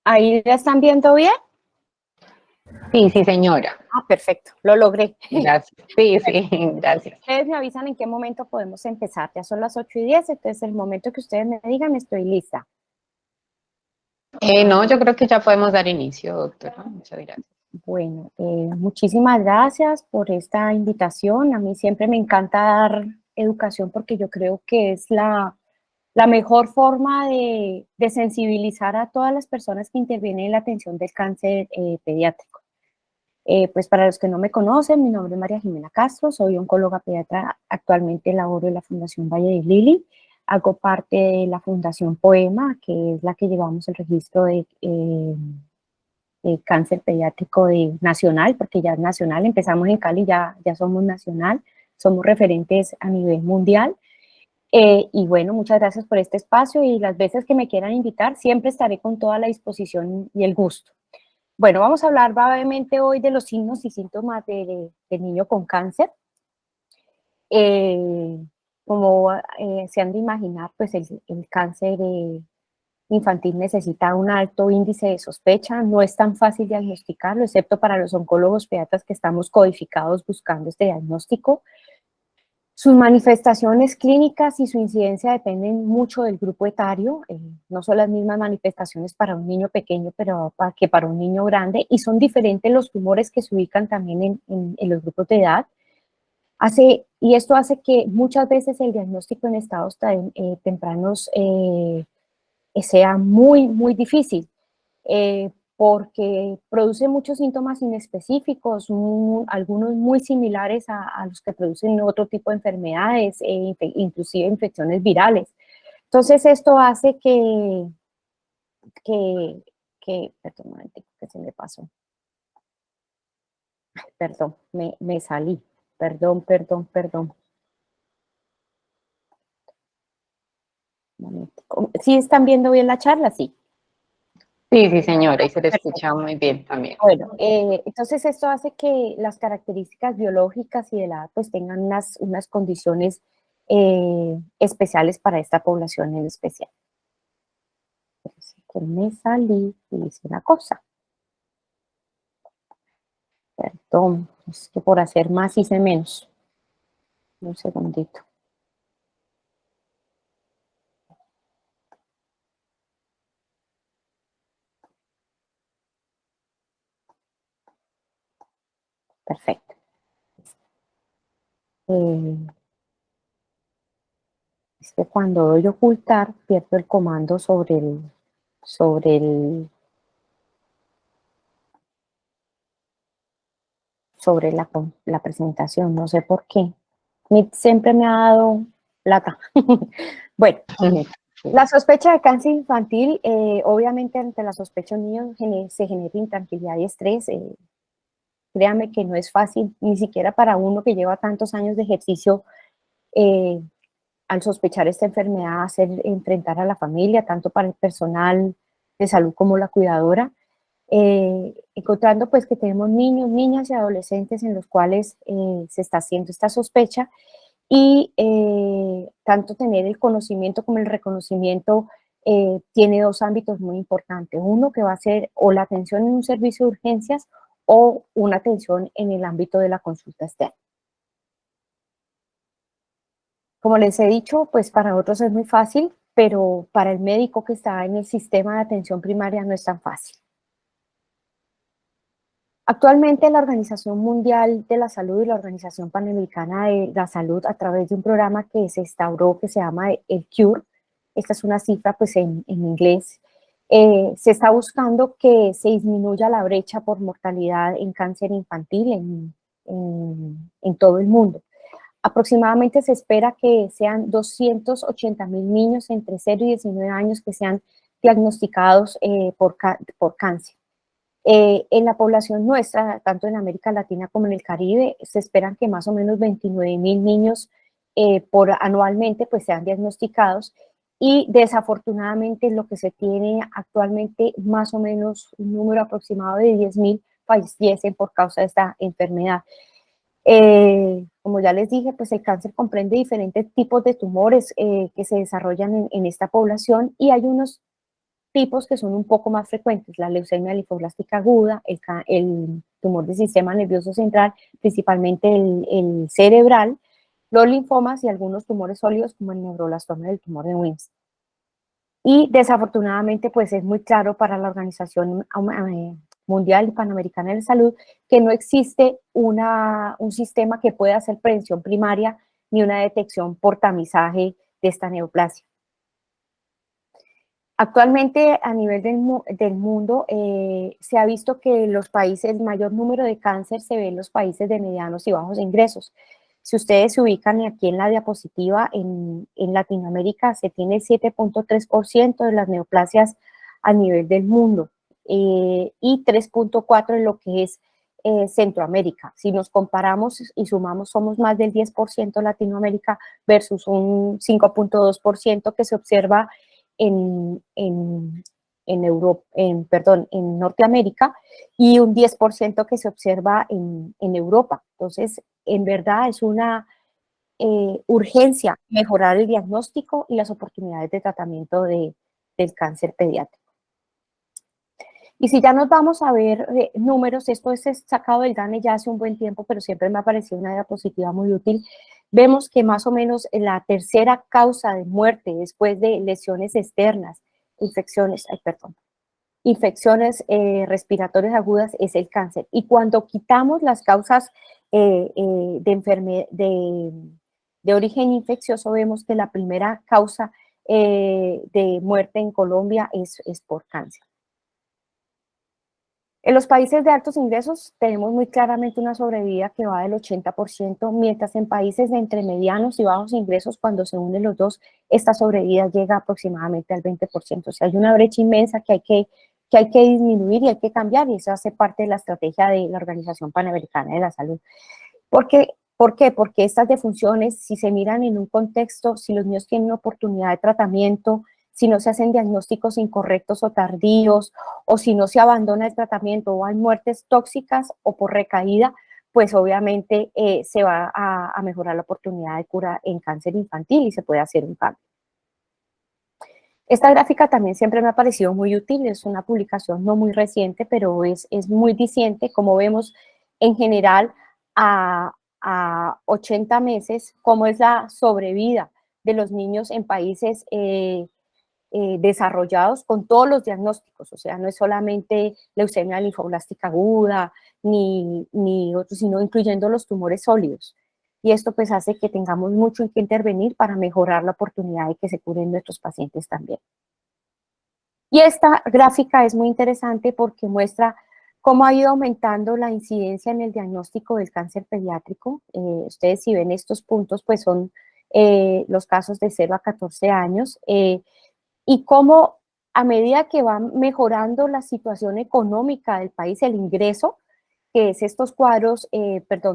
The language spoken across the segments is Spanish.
¿Ahí la están viendo bien? Sí, sí, señora. Ah, perfecto, lo logré. Gracias. Sí, sí, gracias. Ustedes me avisan en qué momento podemos empezar. Ya son las 8:10, entonces el momento que ustedes me digan estoy lista. No, yo creo que ya podemos dar inicio, doctora. Muchas gracias. Bueno, muchísimas gracias por esta invitación. A mí siempre me encanta dar educación porque yo creo que es la mejor forma de sensibilizar a todas las personas que intervienen en la atención del cáncer pediátrico. Pues para los que no me conocen, mi nombre es María Jimena Castro, soy oncóloga pediatra, actualmente laboro en la Fundación Valle de Lili, hago parte de la Fundación Poema, que es la que llevamos el registro de cáncer pediátrico nacional, porque ya es nacional, empezamos en Cali, ya somos nacional, somos referentes a nivel mundial. Y bueno, muchas gracias por este espacio y las veces que me quieran invitar, siempre estaré con toda la disposición y el gusto. Bueno, vamos a hablar brevemente hoy de los signos y síntomas del niño con cáncer. Como se han de imaginar, pues el cáncer infantil necesita un alto índice de sospecha, no es tan fácil diagnosticarlo, excepto para los oncólogos pediatras que estamos codificados buscando este diagnóstico. Sus manifestaciones clínicas y su incidencia dependen mucho del grupo etario, no son las mismas manifestaciones para un niño pequeño que para un niño grande, y son diferentes los tumores que se ubican también en los grupos de edad. Y esto hace que muchas veces el diagnóstico en estados tempranos sea muy, muy difícil, porque produce muchos síntomas inespecíficos, algunos muy similares a los que producen otro tipo de enfermedades, inclusive infecciones virales. Entonces esto hace que perdón, un momentico, que se me pasó. Perdón, me salí. Perdón. Un momentico. ¿Sí están viendo bien la charla? Sí. Sí, sí, señora, y se le Perfecto. escucha muy bien también. Bueno, entonces esto hace que las características biológicas y de la edad pues tengan unas condiciones especiales para esta población en especial. Así que me salí y hice una cosa. Perdón, es que por hacer más hice menos. Un segundito. Perfecto. Eh, es que cuando doy ocultar pierdo el comando sobre el, sobre la presentación, no sé por qué. Meet siempre me ha dado plata. Bueno, la sospecha de cáncer infantil, obviamente ante la sospecha de un niño se genera intranquilidad y estrés. Créame que no es fácil, ni siquiera para uno que lleva tantos años de ejercicio, eh, al sospechar esta enfermedad, enfrentar a la familia, tanto para el personal de salud como la cuidadora. Encontrando pues que tenemos niños, niñas y adolescentes en los cuales se está haciendo esta sospecha y tanto tener el conocimiento como el reconocimiento tiene dos ámbitos muy importantes. Uno que va a ser o la atención en un servicio de urgencias o una atención en el ámbito de la consulta externa. Como les he dicho, pues para otros es muy fácil, pero para el médico que está en el sistema de atención primaria no es tan fácil. Actualmente la Organización Mundial de la Salud y la Organización Panamericana de la Salud, a través de un programa que se instauró que se llama el CURE, esta es una cifra pues en inglés, se está buscando que se disminuya la brecha por mortalidad en cáncer infantil en todo el mundo. Aproximadamente se espera que sean 280,000 niños entre 0 y 19 años que sean diagnosticados por cáncer. En la población nuestra, tanto en América Latina como en el Caribe, se esperan que más o menos 29,000 niños anualmente pues, sean diagnosticados y desafortunadamente lo que se tiene actualmente, más o menos un número aproximado de 10,000 fallecen por causa de esta enfermedad. Como ya les dije, pues el cáncer comprende diferentes tipos de tumores que se desarrollan en esta población y hay unos tipos que son un poco más frecuentes: la leucemia linfoblástica aguda, el tumor del sistema nervioso central, principalmente el cerebral, los linfomas y algunos tumores sólidos como el neuroblastoma y el tumor de Wilms. Y desafortunadamente, pues es muy claro para la Organización Mundial y Panamericana de la Salud que no existe un sistema que pueda hacer prevención primaria ni una detección por tamizaje de esta neoplasia. Actualmente, a nivel del mundo, se ha visto que el mayor número de cáncer se ve en los países de medianos y bajos ingresos. Si ustedes se ubican aquí en la diapositiva, en Latinoamérica se tiene el 7.3% de las neoplasias a nivel del mundo, y 3.4% en lo que es Centroamérica. Si nos comparamos y sumamos, somos más del 10% Latinoamérica versus un 5.2% que se observa en Europa, en Norteamérica, y un 10% que se observa en Europa. Entonces, en verdad es una urgencia mejorar el diagnóstico y las oportunidades de tratamiento del cáncer pediátrico. Y si ya nos vamos a ver números, esto es sacado del DANE ya hace un buen tiempo, pero siempre me ha parecido una diapositiva muy útil. Vemos que más o menos la tercera causa de muerte después de lesiones externas, infecciones respiratorias agudas, es el cáncer. Y cuando quitamos las causas de origen infeccioso, vemos que la primera causa de muerte en Colombia es por cáncer. En los países de altos ingresos tenemos muy claramente una sobrevida que va del 80%, mientras en países de entre medianos y bajos ingresos, cuando se unen los dos, esta sobrevida llega aproximadamente al 20%. O sea, hay una brecha inmensa que hay que disminuir y hay que cambiar, y eso hace parte de la estrategia de la Organización Panamericana de la Salud. ¿Por qué? Porque estas defunciones, si se miran en un contexto, si los niños tienen una oportunidad de tratamiento, si no se hacen diagnósticos incorrectos o tardíos, o si no se abandona el tratamiento, o hay muertes tóxicas o por recaída, pues obviamente se va a mejorar la oportunidad de cura en cáncer infantil y se puede hacer un cambio. Esta gráfica también siempre me ha parecido muy útil, es una publicación no muy reciente, pero es muy diciente. Como vemos en general a 80 meses, cómo es la sobrevida de los niños en países desarrollados con todos los diagnósticos. O sea, no es solamente leucemia linfoblástica aguda ni otros, sino incluyendo los tumores sólidos. Y esto pues hace que tengamos mucho en que intervenir para mejorar la oportunidad de que se curen nuestros pacientes también. Y esta gráfica es muy interesante porque muestra cómo ha ido aumentando la incidencia en el diagnóstico del cáncer pediátrico. Ustedes, si ven estos puntos, pues son los casos de 0 a 14 años, y cómo a medida que va mejorando la situación económica del país, el ingreso, que es estos cuadros,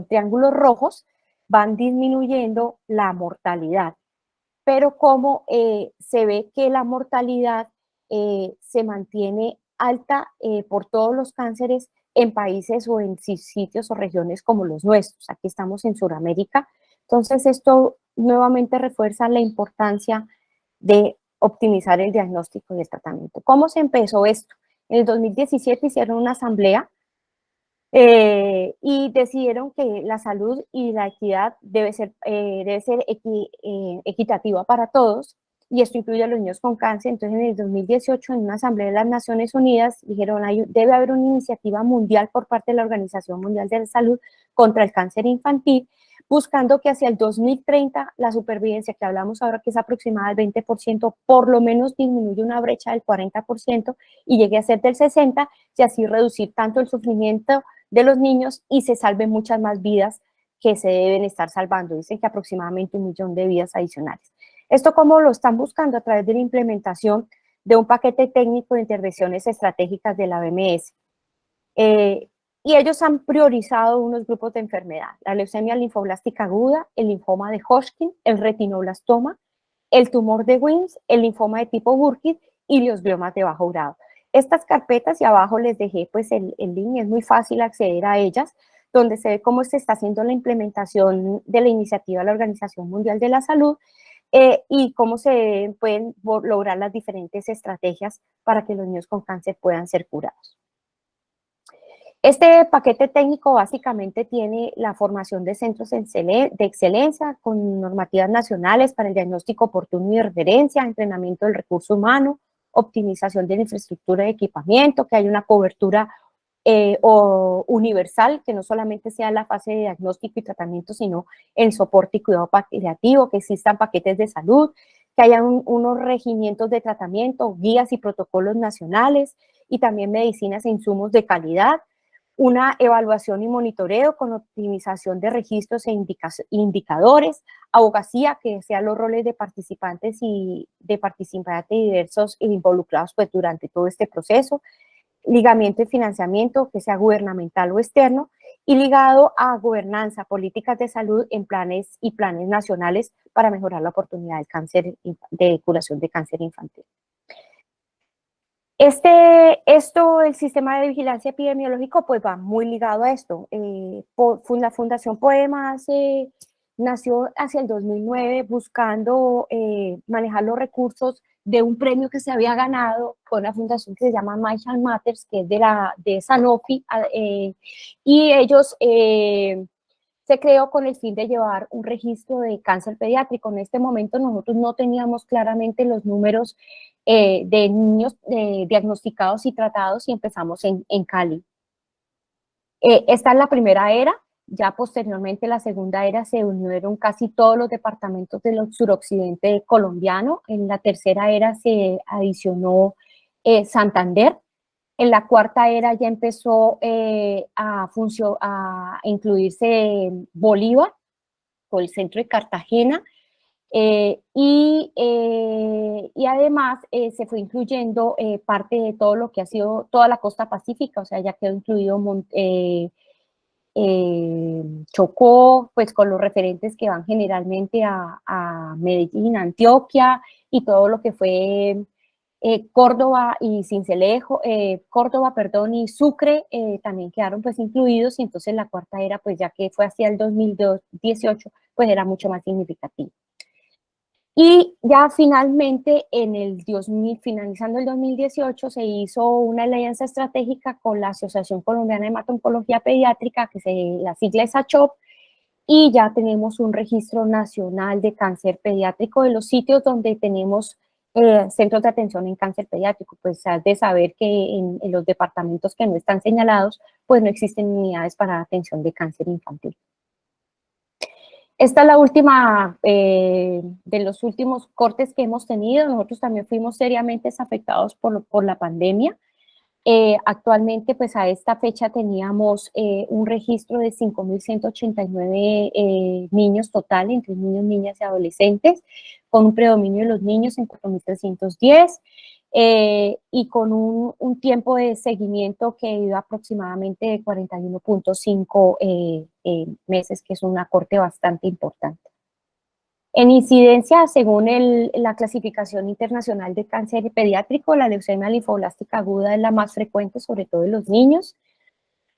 triángulos rojos, van disminuyendo la mortalidad. Pero como se ve que la mortalidad se mantiene alta por todos los cánceres en países o en sitios o regiones como los nuestros. Aquí estamos en Sudamérica. Entonces, esto nuevamente refuerza la importancia de optimizar el diagnóstico y el tratamiento. ¿Cómo se empezó esto? En el 2017 hicieron una asamblea y decidieron que la salud y la equidad debe ser equitativa para todos, y esto incluye a los niños con cáncer. Entonces, en el 2018, en una asamblea de las Naciones Unidas, dijeron debe haber una iniciativa mundial por parte de la Organización Mundial de la Salud contra el cáncer infantil, buscando que hacia el 2030 la supervivencia que hablamos ahora, que es aproximada al 20%, por lo menos disminuye una brecha del 40% y llegue a ser del 60%, y así reducir tanto el sufrimiento de los niños y se salven muchas más vidas que se deben estar salvando. Dicen que aproximadamente 1 millón de vidas adicionales. ¿Esto cómo lo están buscando? A través de la implementación de un paquete técnico de intervenciones estratégicas de la OMS. Y ellos han priorizado unos grupos de enfermedad: la leucemia linfoblástica aguda, el linfoma de Hodgkin, el retinoblastoma, el tumor de Wilms, el linfoma de tipo Burkitt y los gliomas de bajo grado. Estas carpetas, y abajo les dejé pues el link, es muy fácil acceder a ellas, donde se ve cómo se está haciendo la implementación de la iniciativa de la Organización Mundial de la Salud, y cómo se pueden lograr las diferentes estrategias para que los niños con cáncer puedan ser curados. Este paquete técnico básicamente tiene la formación de centros de excelencia con normativas nacionales para el diagnóstico oportuno y de referencia, entrenamiento del recurso humano, optimización de la infraestructura de equipamiento, que haya una cobertura universal, que no solamente sea la fase de diagnóstico y tratamiento, sino el soporte y cuidado paliativo, que existan paquetes de salud, que haya unos regimientos de tratamiento, guías y protocolos nacionales, y también medicinas e insumos de calidad, una evaluación y monitoreo con optimización de registros e indicadores, abogacía, que sean los roles de participantes y diversos involucrados pues, durante todo este proceso, ligamiento y financiamiento, que sea gubernamental o externo, y ligado a gobernanza, políticas de salud en planes nacionales para mejorar la oportunidad del cáncer, de curación de cáncer infantil. El sistema de vigilancia epidemiológico, pues va muy ligado a esto. La Fundación Poema nació hacia el 2009 buscando manejar los recursos de un premio que se había ganado con una fundación que se llama My Child Matters, que es de Sanofi, y ellos se creó con el fin de llevar un registro de cáncer pediátrico. En este momento nosotros no teníamos claramente los números de niños diagnosticados y tratados y empezamos en Cali. Esta es la primera era, ya posteriormente la segunda era se unieron casi todos los departamentos del suroccidente colombiano, en la tercera era se adicionó Santander, en la cuarta era ya empezó a incluirse Bolívar, o el centro de Cartagena, y además se fue incluyendo parte de todo lo que ha sido toda la costa pacífica, o sea, ya quedó incluido Chocó, pues con los referentes que van generalmente a Medellín, Antioquia, y todo lo que fue Córdoba y Sincelejo, Córdoba, perdón, y Sucre también quedaron pues incluidos, y entonces la cuarta era, pues ya que fue hacia el 2018, pues era mucho más significativo. Y ya finalmente, finalizando el 2018, se hizo una alianza estratégica con la Asociación Colombiana de Hemato-Oncología Pediátrica, la sigla es ACHOP, y ya tenemos un registro nacional de cáncer pediátrico de los sitios donde tenemos centros de atención en cáncer pediátrico. Pues has de saber que en los departamentos que no están señalados, pues no existen unidades para atención de cáncer infantil. Esta es la última de los últimos cortes que hemos tenido. Nosotros también fuimos seriamente afectados por la pandemia. Actualmente, pues a esta fecha teníamos un registro de 5.189 niños total, entre niños, niñas y adolescentes, con un predominio de los niños en 4.310, y con un tiempo de seguimiento que iba aproximadamente de 41.5 meses, que es una corte bastante importante. En incidencia, según la clasificación internacional de cáncer pediátrico, la leucemia linfoblástica aguda es la más frecuente, sobre todo en los niños.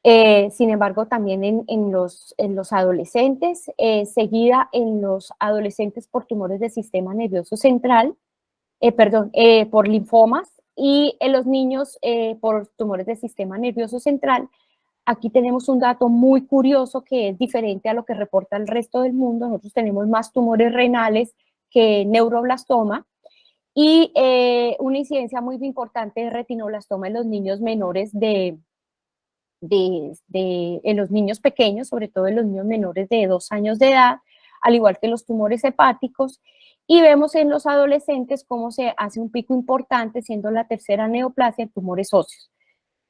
Sin embargo, también en los adolescentes, seguida en los adolescentes por tumores del sistema nervioso central, por linfomas, y en los niños por tumores del sistema nervioso central. Aquí tenemos un dato muy curioso que es diferente a lo que reporta el resto del mundo. Nosotros tenemos más tumores renales que neuroblastoma, y una incidencia muy importante de retinoblastoma en los niños menores en los niños pequeños, sobre todo en los niños menores de 2 años de edad, al igual que los tumores hepáticos. Y vemos en los adolescentes cómo se hace un pico importante, siendo la tercera neoplasia en tumores óseos.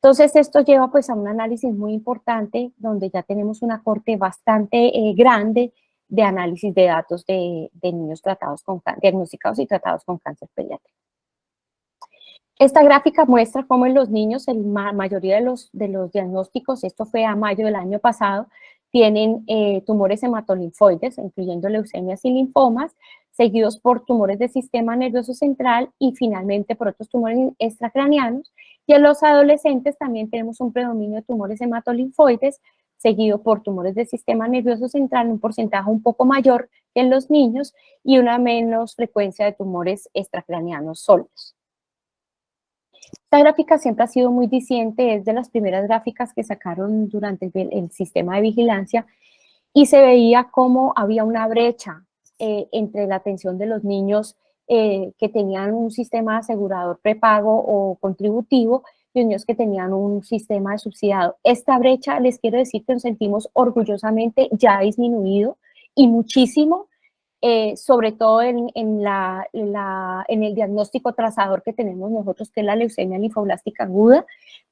Entonces, esto lleva pues a un análisis muy importante, donde ya tenemos una corte bastante grande de análisis de datos de niños diagnosticados y tratados con cáncer pediátrico. Esta gráfica muestra cómo en los niños, la mayoría de los diagnósticos, esto fue a mayo del año pasado, tienen tumores hematolinfoides, incluyendo leucemias y linfomas, seguidos por tumores del sistema nervioso central y finalmente por otros tumores extracraneanos. Y en los adolescentes también tenemos un predominio de tumores hematolinfoides, seguido por tumores del sistema nervioso central, un porcentaje un poco mayor que en los niños y una menos frecuencia de tumores extracraneanos sólidos. Esta gráfica siempre ha sido muy diciente, es de las primeras gráficas que sacaron durante el sistema de vigilancia y se veía cómo había una brecha entre la atención de los niños que tenían un sistema asegurador prepago o contributivo y los niños que tenían un sistema de subsidiado. Esta brecha, les quiero decir que nos sentimos orgullosamente, ya ha disminuido y muchísimo, sobre todo en el diagnóstico trazador que tenemos nosotros, que es la leucemia linfoblástica aguda,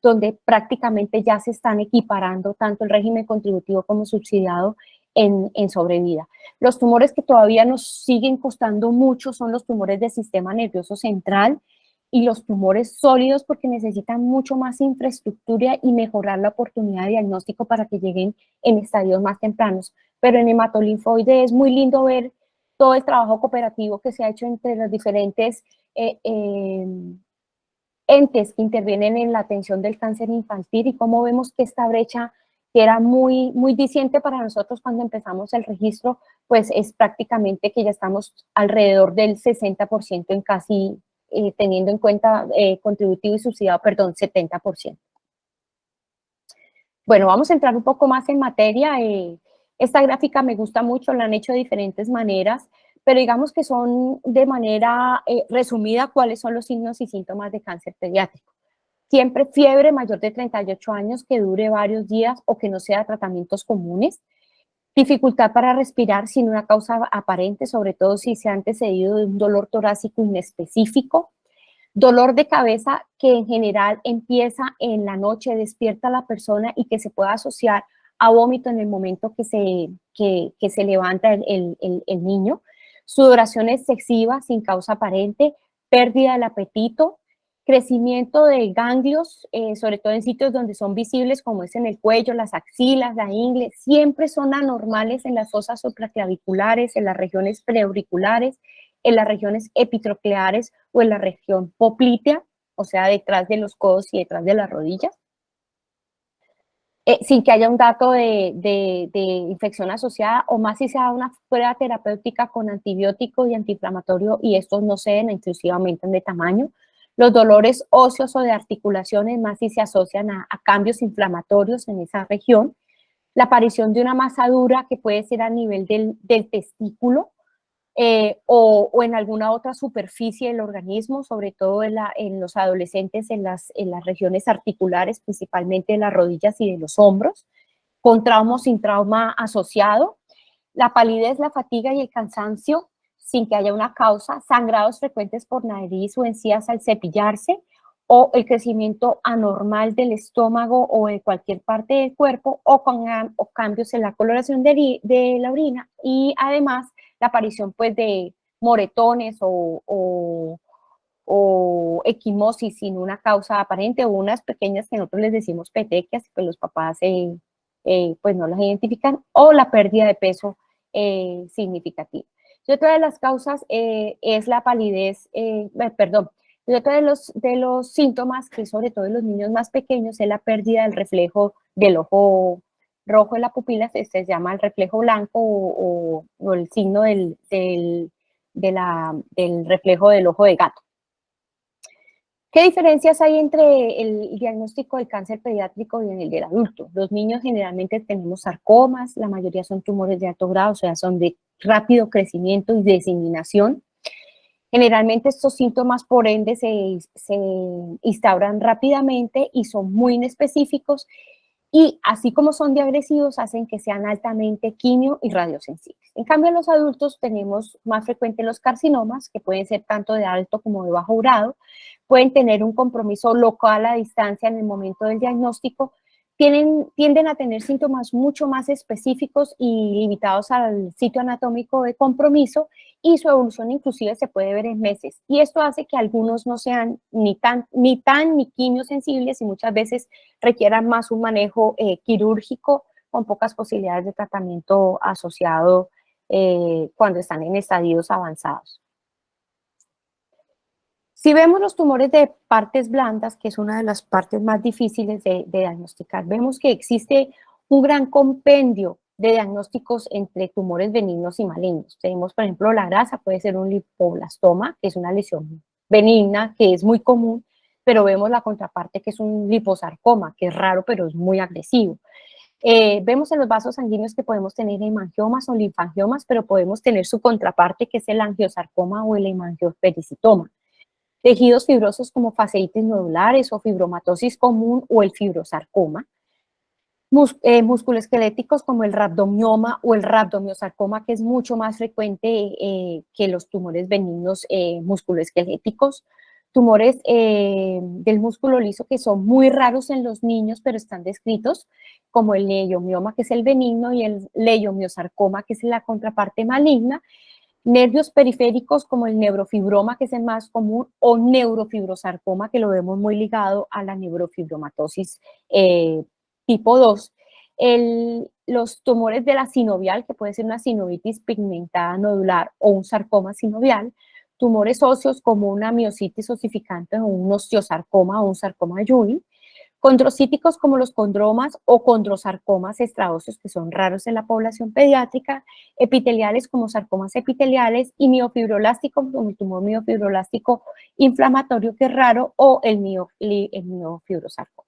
donde prácticamente ya se están equiparando tanto el régimen contributivo como subsidiado en sobrevida. Los tumores que todavía nos siguen costando mucho son los tumores del sistema nervioso central y los tumores sólidos, porque necesitan mucho más infraestructura y mejorar la oportunidad de diagnóstico para que lleguen en estadios más tempranos. Pero en hematolinfoide es muy lindo ver todo el trabajo cooperativo que se ha hecho entre los diferentes entes que intervienen en la atención del cáncer infantil y cómo vemos que esta brecha, que era muy diciente para nosotros cuando empezamos el registro, pues es prácticamente que ya estamos alrededor del 60% en casi, teniendo en cuenta contributivo y subsidiado, perdón, 70%. Bueno, vamos a entrar un poco más en materia. Esta gráfica me gusta mucho, la han hecho de diferentes maneras, pero digamos que son de manera resumida cuáles son los signos y síntomas de cáncer pediátrico. Siempre fiebre mayor de 38 años que dure varios días o que no sea tratamientos comunes. Dificultad para respirar sin una causa aparente, sobre todo si se ha antecedido de un dolor torácico inespecífico. Dolor de cabeza que en general empieza en la noche, despierta a la persona y que se pueda asociar a vómito en el momento que se levanta el niño. Sudoración excesiva sin causa aparente, pérdida del apetito, crecimiento de ganglios, sobre todo en sitios donde son visibles, como es en el cuello, las axilas, la ingle, siempre son anormales en las fosas supraclaviculares, en las regiones preauriculares, en las regiones epitrocleares o en la región poplitea, o sea, detrás de los codos y detrás de las rodillas. Sin que haya un dato de infección asociada, o más si se da una prueba terapéutica con antibiótico y antiinflamatorio y estos no se den, inclusive aumentan de tamaño. Los dolores óseos o de articulaciones, más si se asocian a cambios inflamatorios en esa región. La aparición de una masa dura que puede ser a nivel del testículo, o en alguna otra superficie del organismo, sobre todo en los adolescentes, en las regiones articulares, principalmente de las rodillas y de los hombros, con trauma o sin trauma asociado, la palidez, la fatiga y el cansancio sin que haya una causa, sangrados frecuentes por nariz o encías al cepillarse, o el crecimiento anormal del estómago o de cualquier parte del cuerpo, o cambios en la coloración de la orina, y además la aparición pues de moretones o equimosis sin una causa aparente, o unas pequeñas que nosotros les decimos petequias, pues los papás pues no las identifican, o la pérdida de peso significativa. Y otra de las causas es la palidez, perdón, y otro de los síntomas, que sobre todo en los niños más pequeños, es la pérdida del reflejo del ojo rojo de la pupila, se llama el reflejo blanco o el signo del reflejo del ojo de gato. ¿Qué diferencias hay entre el diagnóstico del cáncer pediátrico y el del adulto? Los niños generalmente tenemos sarcomas, la mayoría son tumores de alto grado, o sea, son de rápido crecimiento y diseminación. Generalmente estos síntomas, por ende, se instauran rápidamente y son muy inespecíficos, y así como son de agresivos, hacen que sean altamente quimio y radiosensibles. En cambio, en los adultos tenemos más frecuentes los carcinomas, que pueden ser tanto de alto como de bajo grado, pueden tener un compromiso local a distancia en el momento del diagnóstico, tienden a tener síntomas mucho más específicos y limitados al sitio anatómico de compromiso, y su evolución inclusive se puede ver en meses. Y esto hace que algunos no sean ni quimiosensibles y muchas veces requieran más un manejo quirúrgico con pocas posibilidades de tratamiento asociado cuando están en estadios avanzados. Si vemos los tumores de partes blandas, que es una de las partes más difíciles de diagnosticar, vemos que existe un gran compendio de diagnósticos entre tumores benignos y malignos. Tenemos, por ejemplo, la grasa, puede ser un lipoblastoma, que es una lesión benigna, que es muy común, pero vemos la contraparte, que es un liposarcoma, que es raro, pero es muy agresivo. Vemos en los vasos sanguíneos que podemos tener hemangiomas o linfangiomas, pero podemos tener su contraparte, que es el angiosarcoma o el hemangiopericitoma. Tejidos fibrosos como fasciitis nodulares o fibromatosis común o el fibrosarcoma. Musculoesqueléticos como el rhabdomioma o el rhabdomiosarcoma, que es mucho más frecuente que los tumores benignos musculoesqueléticos. Tumores del músculo liso que son muy raros en los niños, pero están descritos, como el leiomioma, que es el benigno, y el leiomiosarcoma, que es la contraparte maligna. Nervios periféricos como el neurofibroma, que es el más común, o neurofibrosarcoma, que lo vemos muy ligado a la neurofibromatosis tipo 2. Los tumores de la sinovial, que puede ser una sinovitis pigmentada nodular o un sarcoma sinovial. Tumores óseos como una miositis osificante o un osteosarcoma o un sarcoma de Ewing. Condrocíticos como los condromas o condrosarcomas extraóseos, que son raros en la población pediátrica, epiteliales como sarcomas epiteliales, y miofibrolásticos como el tumor miofibrolástico inflamatorio, que es raro, o el miofibrosarcoma.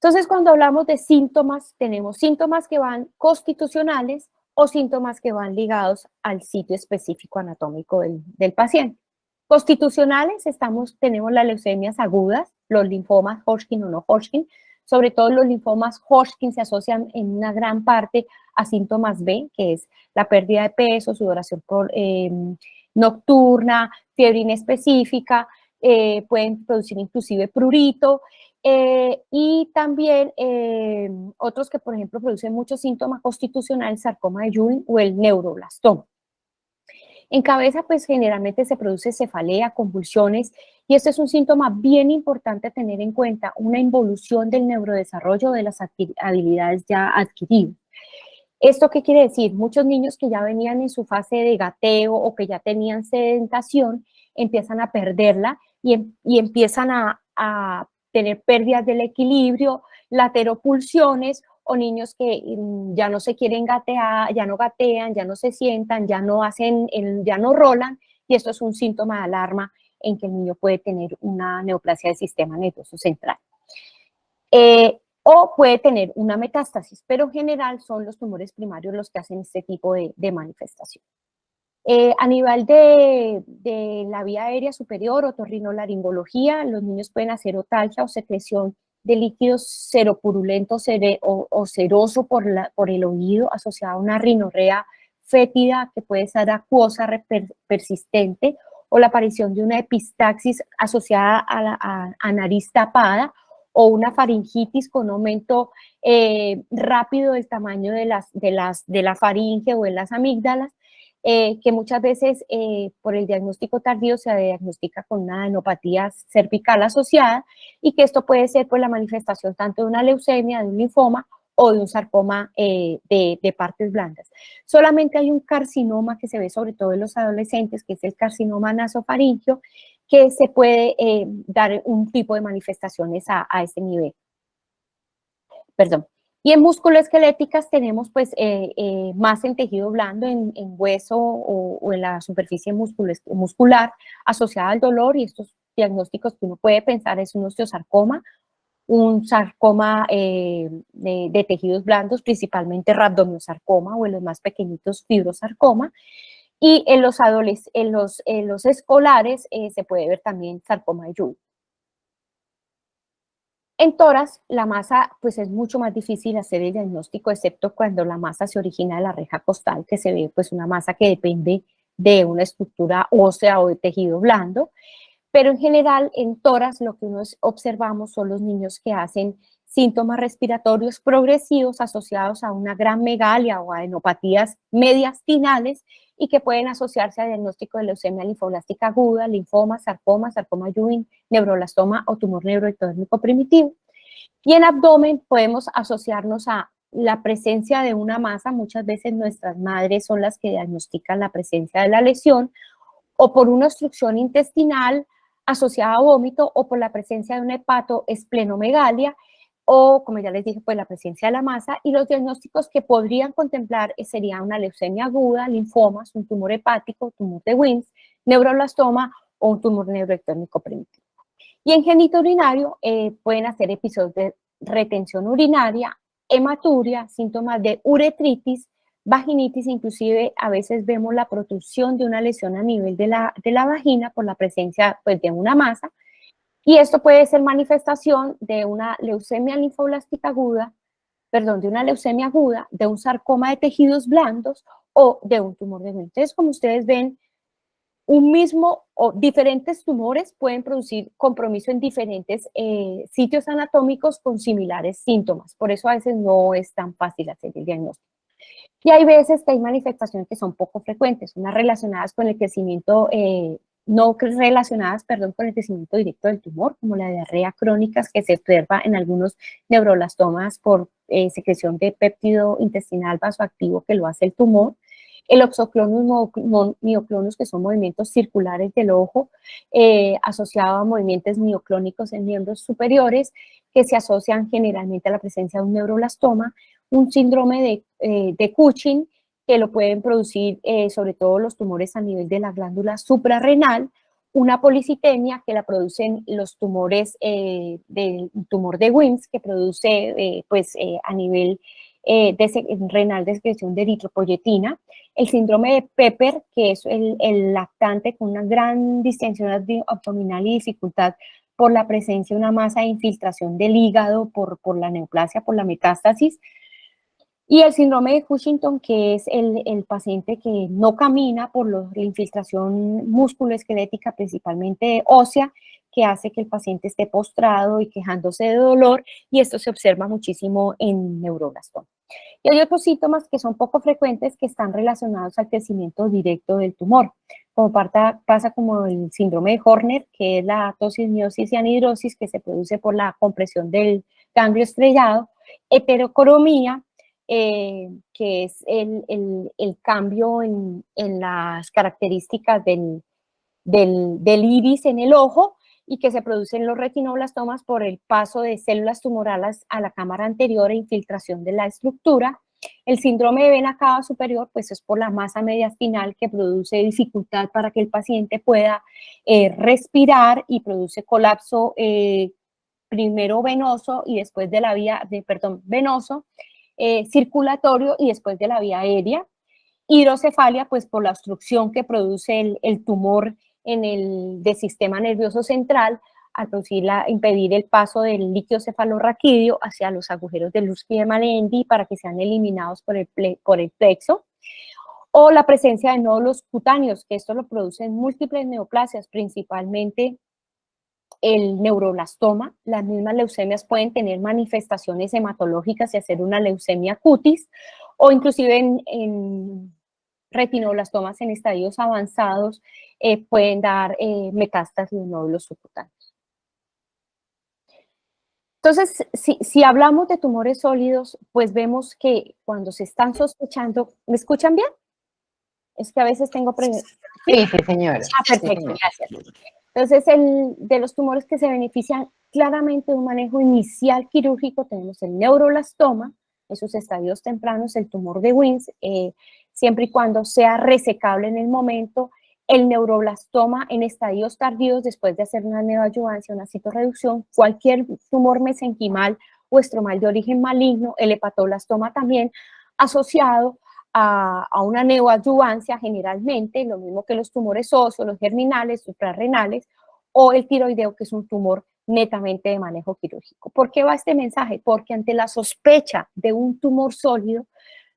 Entonces, cuando hablamos de síntomas, tenemos síntomas que van constitucionales o síntomas que van ligados al sitio específico anatómico del paciente. Constitucionales, tenemos las leucemias agudas, los linfomas Hodgkin o no Hodgkin. Sobre todo los linfomas Hodgkin se asocian en una gran parte a síntomas B, que es la pérdida de peso, sudoración nocturna, fiebre inespecífica, pueden producir inclusive prurito, y también otros que, por ejemplo, producen muchos síntomas constitucionales, sarcoma de Ewing o el neuroblastoma. En cabeza, pues generalmente se produce cefalea, convulsiones, y esto es un síntoma bien importante a tener en cuenta, una involución del neurodesarrollo de las habilidades ya adquiridas. ¿Esto qué quiere decir? Muchos niños que ya venían en su fase de gateo o que ya tenían sedentación, empiezan a perderla y empiezan a tener pérdidas del equilibrio, lateropulsiones, o niños que ya no se quieren gatear, ya no gatean, ya no se sientan, ya no rolan, y esto es un síntoma de alarma en que el niño puede tener una neoplasia del sistema nervioso central. O puede tener una metástasis, pero en general son los tumores primarios los que hacen este tipo de manifestación. A nivel de la vía aérea superior, otorrinolaringología, los niños pueden hacer otalgia o secreción de líquidos seropurulentos o seroso por el oído, asociado a una rinorrea fétida que puede ser acuosa persistente, o la aparición de una epistaxis asociada a nariz tapada, o una faringitis con aumento rápido del tamaño de la faringe o de las amígdalas, que muchas veces por el diagnóstico tardío se diagnostica con una adenopatía cervical asociada, y que esto puede ser pues la manifestación tanto de una leucemia, de un linfoma o de un sarcoma de partes blandas. Solamente hay un carcinoma que se ve sobre todo en los adolescentes, que es el carcinoma nasofaríngeo, que se puede dar un tipo de manifestaciones a ese nivel. Perdón. Y en musculoesqueléticas tenemos pues más en tejido blando, en hueso o en la superficie muscular asociada al dolor, y estos diagnósticos que uno puede pensar es un osteosarcoma, un sarcoma de tejidos blandos, principalmente rhabdomiosarcoma, o en los más pequeñitos fibrosarcoma, y en los escolares se puede ver también sarcoma de Ewing. En toras, la masa, pues es mucho más difícil hacer el diagnóstico, excepto cuando la masa se origina de la reja costal, que se ve pues una masa que depende de una estructura ósea o de tejido blando. Pero en general, en toras, lo que nos observamos son los niños que hacen síntomas respiratorios progresivos asociados a una gran megalia o a adenopatías mediastinales, y que pueden asociarse a diagnóstico de leucemia linfoblástica aguda, linfoma, sarcoma Ewing, neuroblastoma o tumor neuroectodérmico primitivo. Y en abdomen podemos asociarnos a la presencia de una masa. Muchas veces nuestras madres son las que diagnostican la presencia de la lesión, o por una obstrucción intestinal asociada a vómito, o por la presencia de una hepatoesplenomegalia, o, como ya les dije, pues la presencia de la masa, y los diagnósticos que podrían contemplar serían una leucemia aguda, linfomas, un tumor hepático, tumor de Wilms, neuroblastoma o un tumor neuroectónico primitivo. Y en genitourinario pueden hacer episodios de retención urinaria, hematuria, síntomas de uretritis, vaginitis, inclusive a veces vemos la protrusión de una lesión a nivel de la vagina por la presencia pues, de una masa, y esto puede ser manifestación de una leucemia linfoblástica aguda, perdón, de una leucemia aguda, de un sarcoma de tejidos blandos o de un tumor de Wilms. Entonces, como ustedes ven, un mismo o diferentes tumores pueden producir compromiso en diferentes sitios anatómicos con similares síntomas. Por eso a veces no es tan fácil hacer el diagnóstico. Y hay veces que hay manifestaciones que son poco frecuentes, unas relacionadas con el crecimiento, no relacionadas, perdón, con el crecimiento directo del tumor, como la diarrea crónica que se observa en algunos neuroblastomas por secreción de péptido intestinal vasoactivo que lo hace el tumor. El oxoclonus mioclonus, que son movimientos circulares del ojo, asociado a movimientos mioclónicos en miembros superiores, que se asocian generalmente a la presencia de un neuroblastoma, un síndrome de Cushing, que lo pueden producir sobre todo los tumores a nivel de la glándula suprarrenal, una policitemia que la producen los tumores del tumor de Wilms, que produce a nivel renal de secreción de eritropoyetina, el síndrome de Pepper, que es el lactante con una gran distensión abdominal y dificultad por la presencia de una masa de infiltración del hígado, por la neoplasia, por la metástasis, y el síndrome de Huntington, que es el paciente que no camina por la infiltración musculoesquelética, principalmente ósea, que hace que el paciente esté postrado y quejándose de dolor, y esto se observa muchísimo en neuroblastoma. Y hay otros síntomas que son poco frecuentes que están relacionados al crecimiento directo del tumor, como pasa como el síndrome de Horner, que es la tosis, miosis y anhidrosis que se produce por la compresión del ganglio estrellado, heterocromía, que es el cambio en las características del iris en el ojo, y que se producen los retinoblastomas por el paso de células tumorales a la cámara anterior e infiltración de la estructura. El síndrome de vena cava superior, pues es por la masa mediastinal que produce dificultad para que el paciente pueda respirar y produce colapso primero venoso y después de la vía, venoso, circulatorio y después de la vía aérea. Hidrocefalia, pues por la obstrucción que produce el tumor del sistema nervioso central, al impedir el paso del líquido cefalorraquídeo hacia los agujeros de Lurski y de Malendi para que sean eliminados por el plexo. O la presencia de nódulos cutáneos, que esto lo producen múltiples neoplasias, principalmente el neuroblastoma. Las mismas leucemias pueden tener manifestaciones hematológicas y hacer una leucemia cutis, o inclusive en retinoblastomas en estadios avanzados pueden dar metástasis de nódulos subcutáneos. Entonces, si hablamos de tumores sólidos, pues vemos que cuando se están sospechando, ¿me escuchan bien? Es que a veces tengo preguntas. Sí, sí, señora. Perfecto, Sí, gracias. Entonces, de los tumores que se benefician claramente de un manejo inicial quirúrgico, tenemos el neuroblastoma, en sus estadios tempranos, el tumor de Wilms, siempre y cuando sea resecable en el momento, el neuroblastoma en estadios tardíos, después de hacer una neoadyuvancia, una citorreducción, cualquier tumor mesenquimal o estromal de origen maligno, el hepatoblastoma también, asociado a una neoadyuvancia generalmente, lo mismo que los tumores óseos, los germinales, suprarrenales, o el tiroideo, que es un tumor netamente de manejo quirúrgico. ¿Por qué va este mensaje? Porque ante la sospecha de un tumor sólido,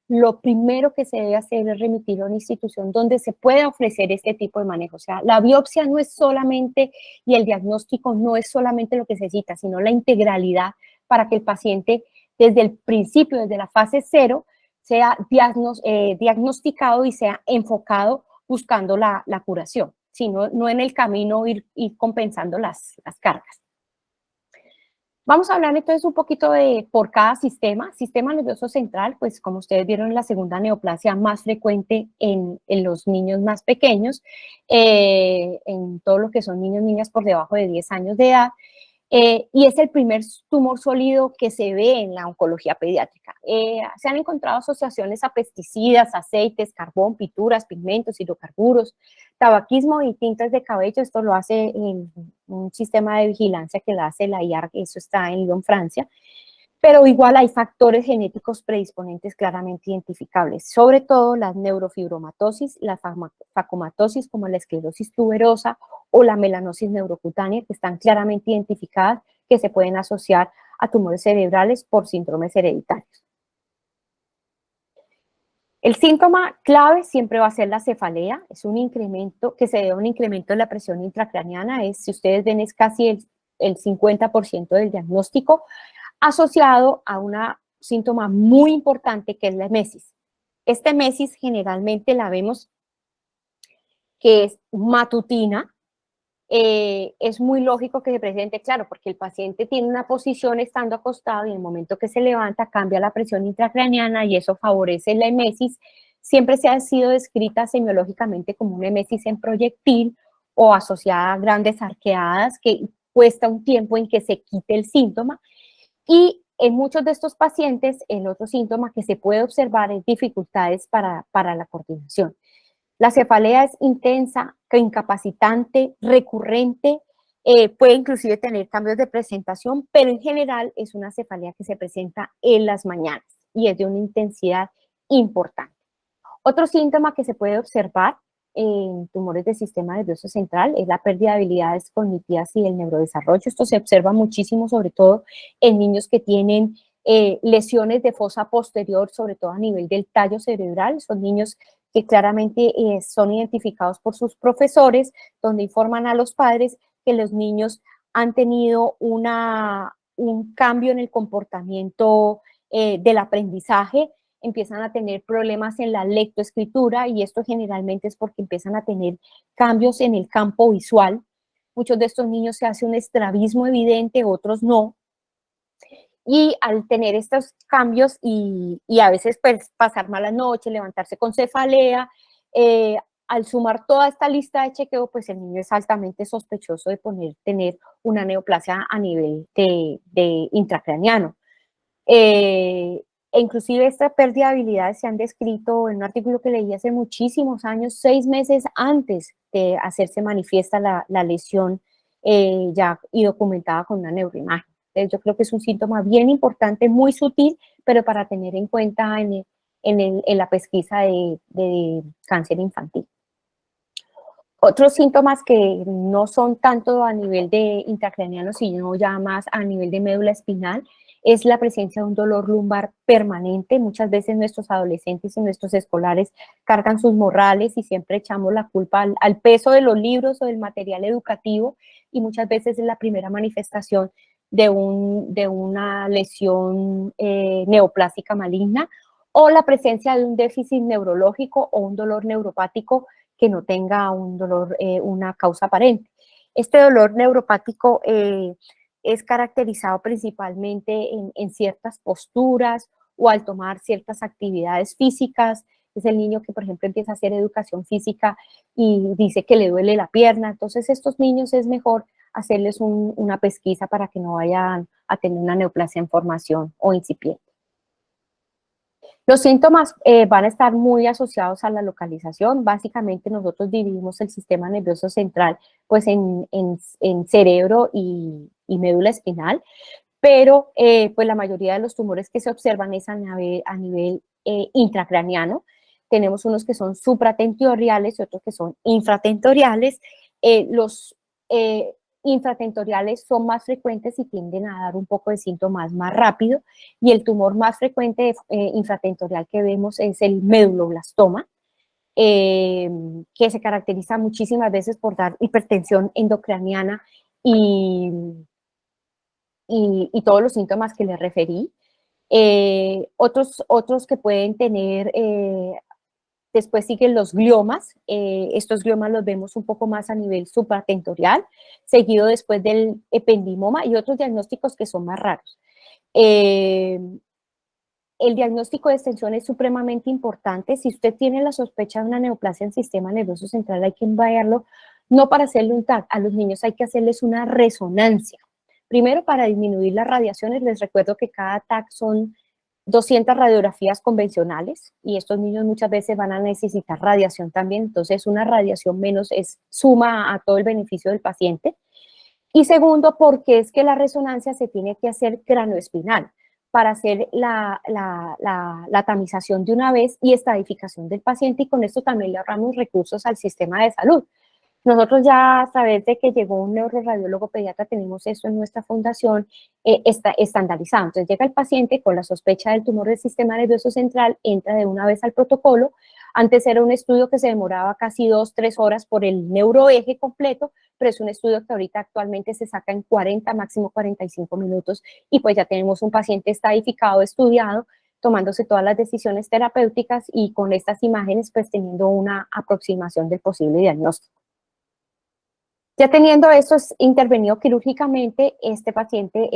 lo primero que se debe hacer es remitirlo a una institución donde se pueda ofrecer este tipo de manejo. O sea, la biopsia no es solamente, y el diagnóstico no es solamente lo que se necesita, sino la integralidad para que el paciente desde el principio, desde la fase 0, sea diagnosticado y sea enfocado buscando la curación, sino no en el camino ir compensando las cargas. Vamos a hablar entonces un poquito por cada sistema. Sistema nervioso central, pues como ustedes vieron, la segunda neoplasia más frecuente en los niños más pequeños, en todo lo que son niños y niñas por debajo de 10 años de edad. Y es el primer tumor sólido que se ve en la oncología pediátrica. Se han encontrado asociaciones a pesticidas, aceites, carbón, pinturas, pigmentos, hidrocarburos, tabaquismo y tintas de cabello. Esto lo hace en un sistema de vigilancia que lo hace la IARC, eso está en Lyon, Francia. Pero igual hay factores genéticos predisponentes claramente identificables, sobre todo la neurofibromatosis, la facomatosis como la esclerosis tuberosa o la melanosis neurocutánea, que están claramente identificadas, que se pueden asociar a tumores cerebrales por síndromes hereditarios. El síntoma clave siempre va a ser la cefalea, es un incremento, que se debe a un incremento de la presión intracraneana, si ustedes ven es casi el 50% del diagnóstico, asociado a un síntoma muy importante que es la emesis. Esta emesis generalmente la vemos que es matutina, es muy lógico que se presente, claro, porque el paciente tiene una posición estando acostado y en el momento que se levanta cambia la presión intracraneana y eso favorece la emesis. Siempre se ha sido descrita semiológicamente como una emesis en proyectil o asociada a grandes arqueadas que cuesta un tiempo en que se quite el síntoma. Y en muchos de estos pacientes, el otro síntoma que se puede observar es dificultades para la coordinación. La cefalea es intensa, incapacitante, recurrente, puede inclusive tener cambios de presentación, pero en general es una cefalea que se presenta en las mañanas y es de una intensidad importante. Otro síntoma que se puede observar en tumores del sistema nervioso central es la pérdida de habilidades cognitivas y el neurodesarrollo. Esto se observa muchísimo, sobre todo en niños que tienen lesiones de fosa posterior, sobre todo a nivel del tallo cerebral. Son niños que claramente son identificados por sus profesores, donde informan a los padres que los niños han tenido un cambio en el comportamiento del aprendizaje, empiezan a tener problemas en la lectoescritura y esto generalmente es porque empiezan a tener cambios en el campo visual. Muchos de estos niños se hace un estrabismo evidente, otros no. Y al tener estos cambios y a veces pues, pasar malas noches, levantarse con cefalea, al sumar toda esta lista de chequeo, pues el niño es altamente sospechoso de tener una neoplasia a nivel de intracraneano. E inclusive esta pérdida de habilidades se han descrito en un artículo que leí hace muchísimos años, 6 meses antes de hacerse manifiesta la lesión ya y documentada con una neuroimagen. Entonces yo creo que es un síntoma bien importante, muy sutil, pero para tener en cuenta en la pesquisa de cáncer infantil. Otros síntomas que no son tanto a nivel de intracraneano, sino ya más a nivel de médula espinal, es la presencia de un dolor lumbar permanente. Muchas veces nuestros adolescentes y nuestros escolares cargan sus morrales y siempre echamos la culpa al peso de los libros o del material educativo y muchas veces es la primera manifestación de una lesión neoplásica maligna o la presencia de un déficit neurológico o un dolor neuropático que no tenga un dolor, una causa aparente. Este dolor neuropático es caracterizado principalmente en ciertas posturas o al tomar ciertas actividades físicas. Es el niño que, por ejemplo, empieza a hacer educación física y dice que le duele la pierna. Entonces, estos niños es mejor hacerles una pesquisa para que no vayan a tener una neoplasia en formación o incipiente. Los síntomas van a estar muy asociados a la localización. Básicamente nosotros dividimos el sistema nervioso central pues en cerebro y médula espinal, pero pues la mayoría de los tumores que se observan es a nivel intracraneano. Tenemos unos que son supratentoriales y otros que son infratentoriales. Los infratentoriales son más frecuentes y tienden a dar un poco de síntomas más rápido y el tumor más frecuente infratentorial que vemos es el meduloblastoma, que se caracteriza muchísimas veces por dar hipertensión endocraniana y todos los síntomas que les referí. Otros que pueden tener, después siguen los gliomas. Estos gliomas los vemos un poco más a nivel supratentorial, seguido después del ependimoma y otros diagnósticos que son más raros. El diagnóstico de extensión es supremamente importante. Si usted tiene la sospecha de una neoplasia en el sistema nervioso central, hay que enviarlo, no para hacerle un TAC, a los niños hay que hacerles una resonancia Primero, para disminuir las radiaciones, les recuerdo que cada TAC son 200 radiografías convencionales y estos niños muchas veces van a necesitar radiación también, entonces una radiación menos es suma a todo el beneficio del paciente. Y segundo, porque es que la resonancia se tiene que hacer cranoespinal para hacer la tamización de una vez y estadificación del paciente, y con esto también le ahorramos recursos al sistema de salud. Nosotros ya a través de que llegó un neuroradiólogo pediatra tenemos esto en nuestra fundación está estandarizado. Entonces llega el paciente con la sospecha del tumor del sistema nervioso central, entra de una vez al protocolo. Antes era un estudio que se demoraba casi 2-3 horas por el neuroeje completo, pero es un estudio que ahorita actualmente se saca en 40, máximo 45 minutos, y pues ya tenemos un paciente estadificado, estudiado, tomándose todas las decisiones terapéuticas y con estas imágenes pues teniendo una aproximación del posible diagnóstico. Ya teniendo esto intervenido quirúrgicamente, este paciente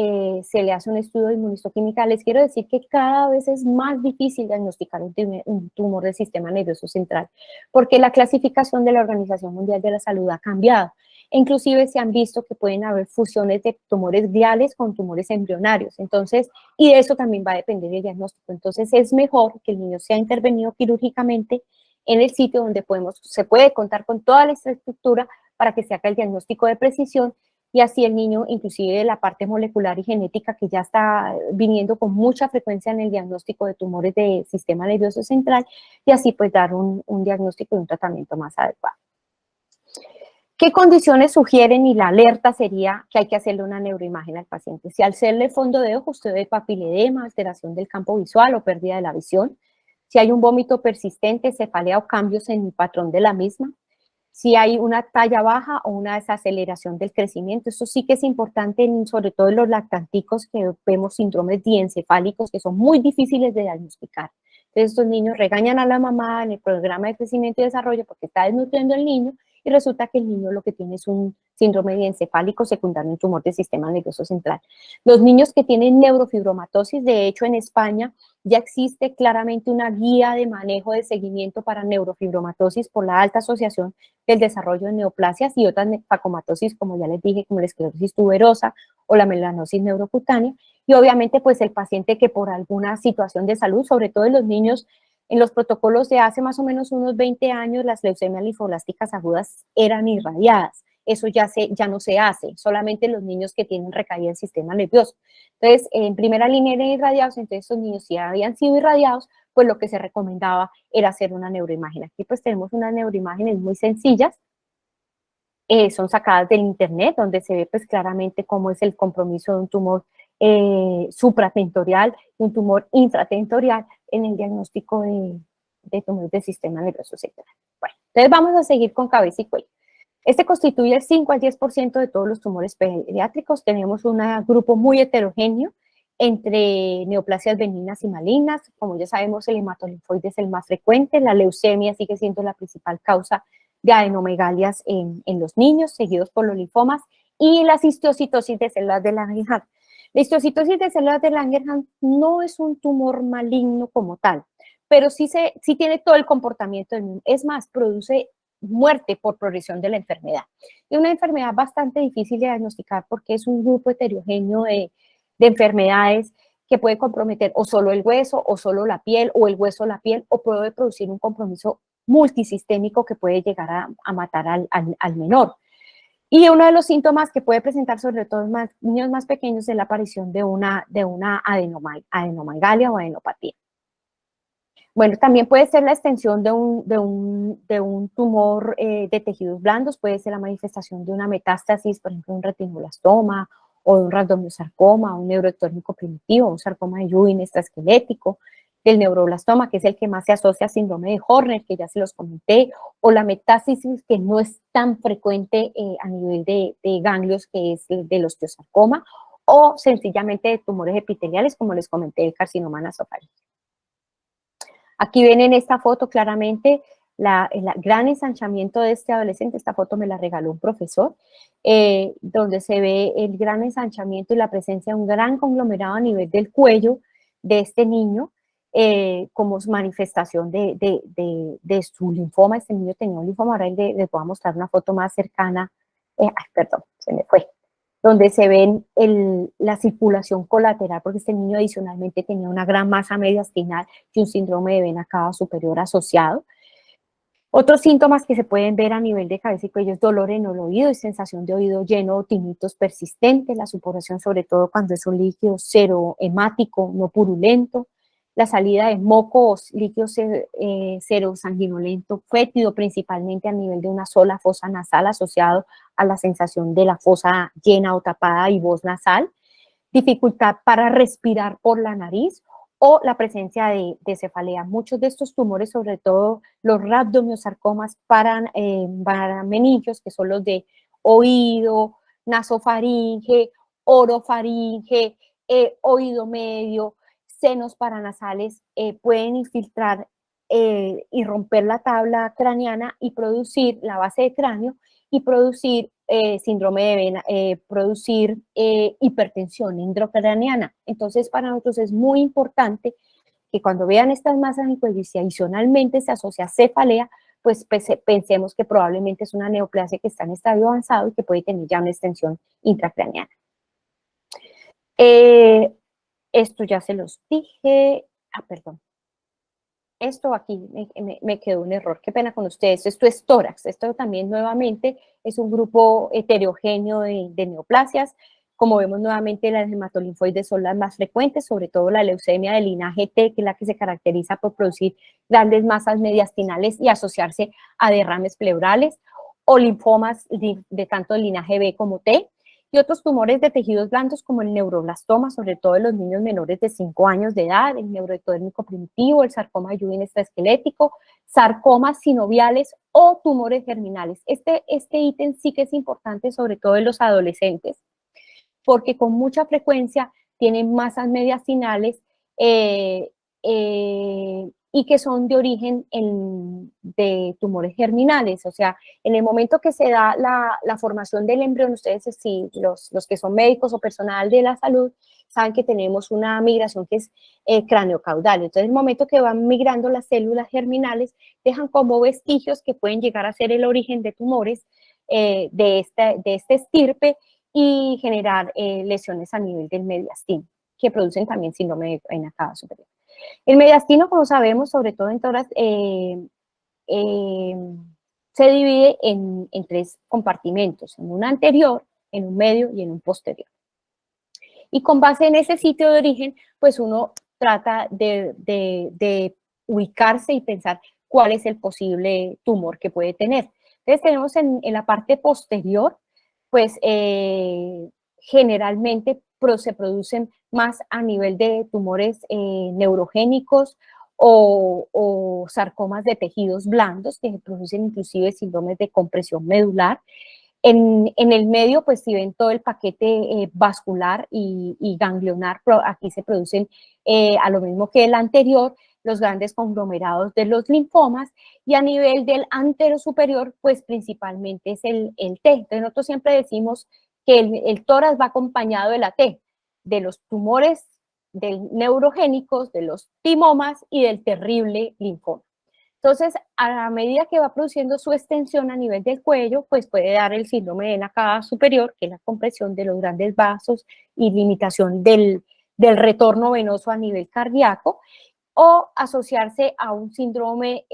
se le hace un estudio de inmunistoquímica. Les quiero decir que cada vez es más difícil diagnosticar un tumor del sistema nervioso central, porque la clasificación de la Organización Mundial de la Salud ha cambiado. Inclusive se han visto que pueden haber fusiones de tumores gliales con tumores embrionarios. Entonces, y de eso también va a depender el diagnóstico. Entonces, es mejor que el niño sea intervenido quirúrgicamente en el sitio donde se puede contar con toda la infraestructura para que se haga el diagnóstico de precisión, y así el niño, inclusive la parte molecular y genética que ya está viniendo con mucha frecuencia en el diagnóstico de tumores del sistema nervioso central, y así pues dar un diagnóstico y un tratamiento más adecuado. ¿Qué condiciones sugieren? Y la alerta sería que hay que hacerle una neuroimagen al paciente. Si al hacerle fondo de ojo usted ve papiledema, alteración del campo visual o pérdida de la visión, si hay un vómito persistente, cefalea o cambios en el patrón de la misma, si hay una talla baja o una desaceleración del crecimiento. Eso sí que es importante, sobre todo en los lactanticos, que vemos síndromes diencefálicos que son muy difíciles de diagnosticar. Entonces estos niños regañan a la mamá en el programa de crecimiento y desarrollo porque está desnutriendo al niño, y resulta que el niño lo que tiene es un síndrome diencefálico secundario, un tumor del sistema nervioso central. Los niños que tienen neurofibromatosis, de hecho en España ya existe claramente una guía de manejo de seguimiento para neurofibromatosis por la alta asociación del desarrollo de neoplasias y otras facomatosis, como ya les dije, como la esclerosis tuberosa o la melanosis neurocutánea. Y obviamente pues el paciente que por alguna situación de salud, sobre todo en los niños, en los protocolos de hace más o menos unos 20 años, las leucemias linfoblásticas agudas eran irradiadas. Eso ya no se hace, solamente los niños que tienen recaída del sistema nervioso. Entonces, en primera línea eran irradiados, entonces estos niños si habían sido irradiados, pues lo que se recomendaba era hacer una neuroimagen. Aquí pues tenemos unas neuroimágenes muy sencillas, son sacadas del internet, donde se ve pues claramente cómo es el compromiso de un tumor supratentorial y un tumor intratentorial en el diagnóstico de tumores del sistema nervioso central. Bueno, entonces vamos a seguir con cabeza y cuello. Este constituye el 5 al 10% de todos los tumores pediátricos. Tenemos un grupo muy heterogéneo entre neoplasias benignas y malignas. Como ya sabemos, el hematolinfoide es el más frecuente. La leucemia sigue siendo la principal causa de adenomegalias en los niños, seguidos por los linfomas y la histiocytosis de células de Langerhans. La histiocytosis de células de Langerhans no es un tumor maligno como tal, pero sí tiene todo el comportamiento del mismo. Es más, produce muerte por progresión de la enfermedad. Es una enfermedad bastante difícil de diagnosticar porque es un grupo heterogéneo de enfermedades que puede comprometer o solo el hueso, o solo la piel, o el hueso, la piel, o puede producir un compromiso multisistémico que puede llegar a matar al menor. Y uno de los síntomas que puede presentar sobre todo en niños más pequeños es la aparición de una adenomagalia o adenopatía. Bueno, también puede ser la extensión de un tumor de tejidos blandos, puede ser la manifestación de una metástasis, por ejemplo, un retinoblastoma o de un rhabdomyosarcoma, un neuroectónico primitivo, un sarcoma de Ewing extraesquelético, del neuroblastoma, que es el que más se asocia al síndrome de Horner, que ya se los comenté, o la metástasis que no es tan frecuente a nivel de ganglios, que es el del osteosarcoma, o sencillamente de tumores epiteliales, como les comenté, el carcinoma nasofaríngeo. Aquí ven en esta foto claramente el gran ensanchamiento de este adolescente. Esta foto me la regaló un profesor, donde se ve el gran ensanchamiento y la presencia de un gran conglomerado a nivel del cuello de este niño, como manifestación de su linfoma. Este niño tenía un linfoma. Ahora les voy a mostrar una foto más cercana. Ay, perdón, se me fue. donde se ven la circulación colateral, porque este niño adicionalmente tenía una gran masa mediastinal y un síndrome de vena cava superior asociado. Otros síntomas que se pueden ver a nivel de cabeza y cuello es dolor en el oído y sensación de oído lleno o tinnitus persistente, la supuración sobre todo cuando es un líquido cero hemático, no purulento, la salida de moco o líquido cero sanguinolento fétido, principalmente a nivel de una sola fosa nasal asociado a la sensación de la fosa llena o tapada y voz nasal, dificultad para respirar por la nariz o la presencia de cefalea. Muchos de estos tumores, sobre todo los rhabdomyosarcomas parameningios, que son los de oído, nasofaringe, orofaringe, oído medio, senos paranasales, pueden infiltrar y romper la tabla craneana y producir la base de cráneo y producir síndrome de vena, producir hipertensión intracraneana. Entonces, para nosotros es muy importante que cuando vean estas masas en cuello y si adicionalmente se asocia a cefalea, pues pensemos que probablemente es una neoplasia que está en estadio avanzado y que puede tener ya una extensión intracraneana. Esto ya se los dije. Perdón. Esto aquí me quedó un error, qué pena con ustedes. Esto es tórax, esto también nuevamente es un grupo heterogéneo de neoplasias. Como vemos nuevamente, las hematolinfoides son las más frecuentes, sobre todo la leucemia del linaje T, que es la que se caracteriza por producir grandes masas mediastinales y asociarse a derrames pleurales, o linfomas de tanto el linaje B como T, y otros tumores de tejidos blandos como el neuroblastoma, sobre todo en los niños menores de 5 años de edad, el neuroectodérmico primitivo, el sarcoma de Ewing extraesquelético, sarcomas sinoviales o tumores germinales. Este ítem sí que es importante, sobre todo en los adolescentes, porque con mucha frecuencia tienen masas mediastinales y que son de origen de tumores germinales. O sea, en el momento que se da la formación del embrión, ustedes, sí, los que son médicos o personal de la salud, saben que tenemos una migración que es craneocaudal. Entonces, en el momento que van migrando las células germinales, dejan como vestigios que pueden llegar a ser el origen de tumores de este estirpe y generar lesiones a nivel del mediastino, que producen también síndrome de vena cava superior. El mediastino, como sabemos, sobre todo en toras, se divide en 3 compartimentos, en un anterior, en un medio y en un posterior. Y con base en ese sitio de origen, pues uno trata de ubicarse y pensar cuál es el posible tumor que puede tener. Entonces tenemos en la parte posterior, pues generalmente se producen más a nivel de tumores neurogénicos o sarcomas de tejidos blandos que producen inclusive síndromes de compresión medular. En el medio, pues si ven todo el paquete vascular y ganglionar, aquí se producen a lo mismo que el anterior, los grandes conglomerados de los linfomas, y a nivel del antero superior, pues principalmente es el T. Entonces nosotros siempre decimos que el tórax va acompañado de la T, de los tumores neurogénicos, de los timomas y del terrible linfoma. Entonces, a medida que va produciendo su extensión a nivel del cuello, pues puede dar el síndrome de vena cava superior, que es la compresión de los grandes vasos y limitación del retorno venoso a nivel cardíaco, o asociarse a un síndrome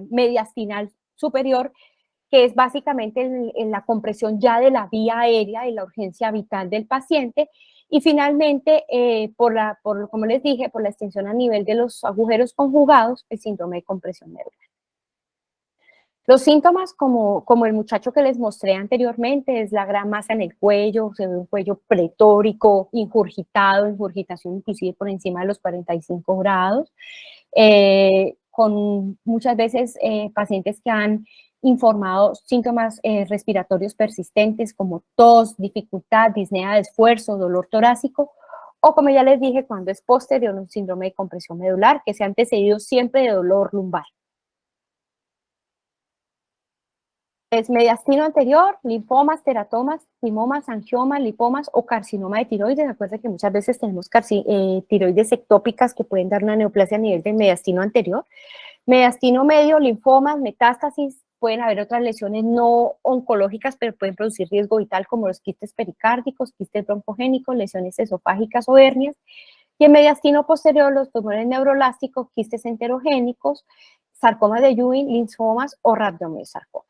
mediastinal superior, que es básicamente en la compresión ya de la vía aérea y la urgencia vital del paciente, y finalmente, como les dije, por la extensión a nivel de los agujeros conjugados, el síndrome de compresión medular. Los síntomas, como el muchacho que les mostré anteriormente, es la gran masa en el cuello, se ve un cuello pretórico, ingurgitación inclusive por encima de los 45 grados, con muchas veces pacientes que han informado síntomas respiratorios persistentes como tos, dificultad, disnea de esfuerzo, dolor torácico, o como ya les dije, cuando es posterior un síndrome de compresión medular que se ha antecedido siempre de dolor lumbar. Es mediastino anterior, linfomas, teratomas, timomas, angiomas, lipomas o carcinoma de tiroides. Acuérdense que muchas veces tenemos tiroides ectópicas que pueden dar una neoplasia a nivel del mediastino anterior. Mediastino medio, linfomas, metástasis, pueden haber otras lesiones no oncológicas, pero pueden producir riesgo vital, como los quistes pericárdicos, quistes broncogénicos, lesiones esofágicas o hernias. Y en mediastino posterior, los tumores neuroblásticos, quistes enterogénicos, sarcomas de Ewing, linfomas o rhabdomyosarcomas.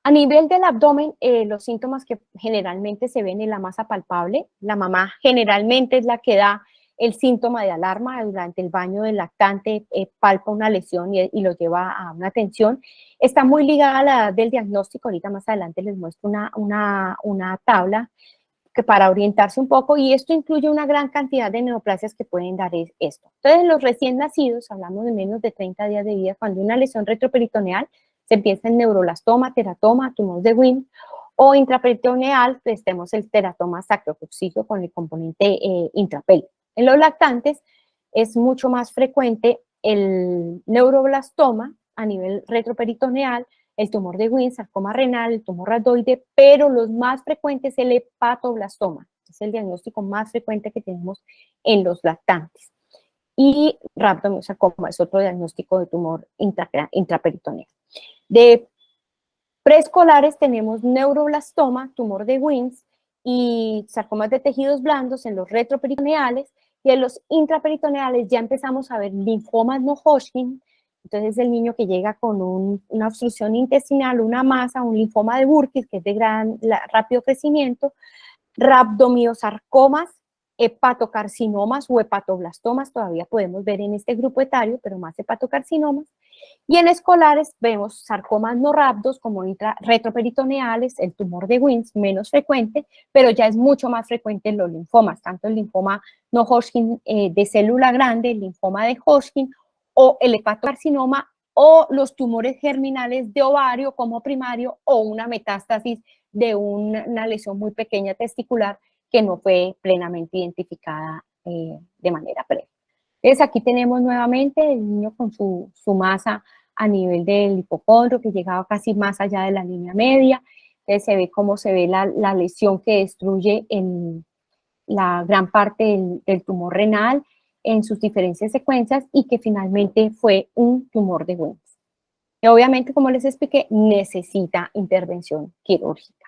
A nivel del abdomen, los síntomas que generalmente se ven en la masa palpable, la mamá generalmente es la que da el síntoma de alarma durante el baño del lactante, palpa una lesión y lo lleva a una atención. Está muy ligada a la edad del diagnóstico, ahorita más adelante les muestro una tabla que para orientarse un poco, y esto incluye una gran cantidad de neoplasias que pueden dar esto. Entonces, los recién nacidos, hablamos de menos de 30 días de vida, cuando una lesión retroperitoneal se empieza en neuroblastoma, teratoma, tumor de Wien, o intraperitoneal, pues tenemos el teratoma sacrococcígeo con el componente intrapélvico. En los lactantes es mucho más frecuente el neuroblastoma a nivel retroperitoneal, el tumor de Wien, sarcoma renal, el tumor rhabdoide, pero los más frecuentes es el hepatoblastoma, es el diagnóstico más frecuente que tenemos en los lactantes. Y rhabdomyosarcoma es otro diagnóstico de tumor intraperitoneal. De preescolares tenemos neuroblastoma, tumor de Wien y sarcomas de tejidos blandos en los retroperitoneales, y en los intraperitoneales ya empezamos a ver linfomas no Hodgkin. Entonces el niño que llega con una obstrucción intestinal, una masa, un linfoma de Burkitt, que es de rápido crecimiento, rhabdomyosarcomas, hepatocarcinomas o hepatoblastomas, todavía podemos ver en este grupo etario, pero más hepatocarcinomas. Y en escolares vemos sarcomas no rhabdos como retroperitoneales, el tumor de Wien, menos frecuente, pero ya es mucho más frecuente en los linfomas, tanto el linfoma no Hodgkin de célula grande, el linfoma de Hodgkin, o el hepatocarcinoma, o los tumores germinales de ovario como primario, o una metástasis de una lesión muy pequeña testicular que no fue plenamente identificada de manera previa. Entonces aquí tenemos nuevamente el niño con su masa a nivel del hipocondrio, que llegaba casi más allá de la línea media. Entonces se ve cómo se ve la lesión que destruye la gran parte del tumor renal en sus diferentes secuencias, y que finalmente fue un tumor de Wien. Y obviamente, como les expliqué, necesita intervención quirúrgica.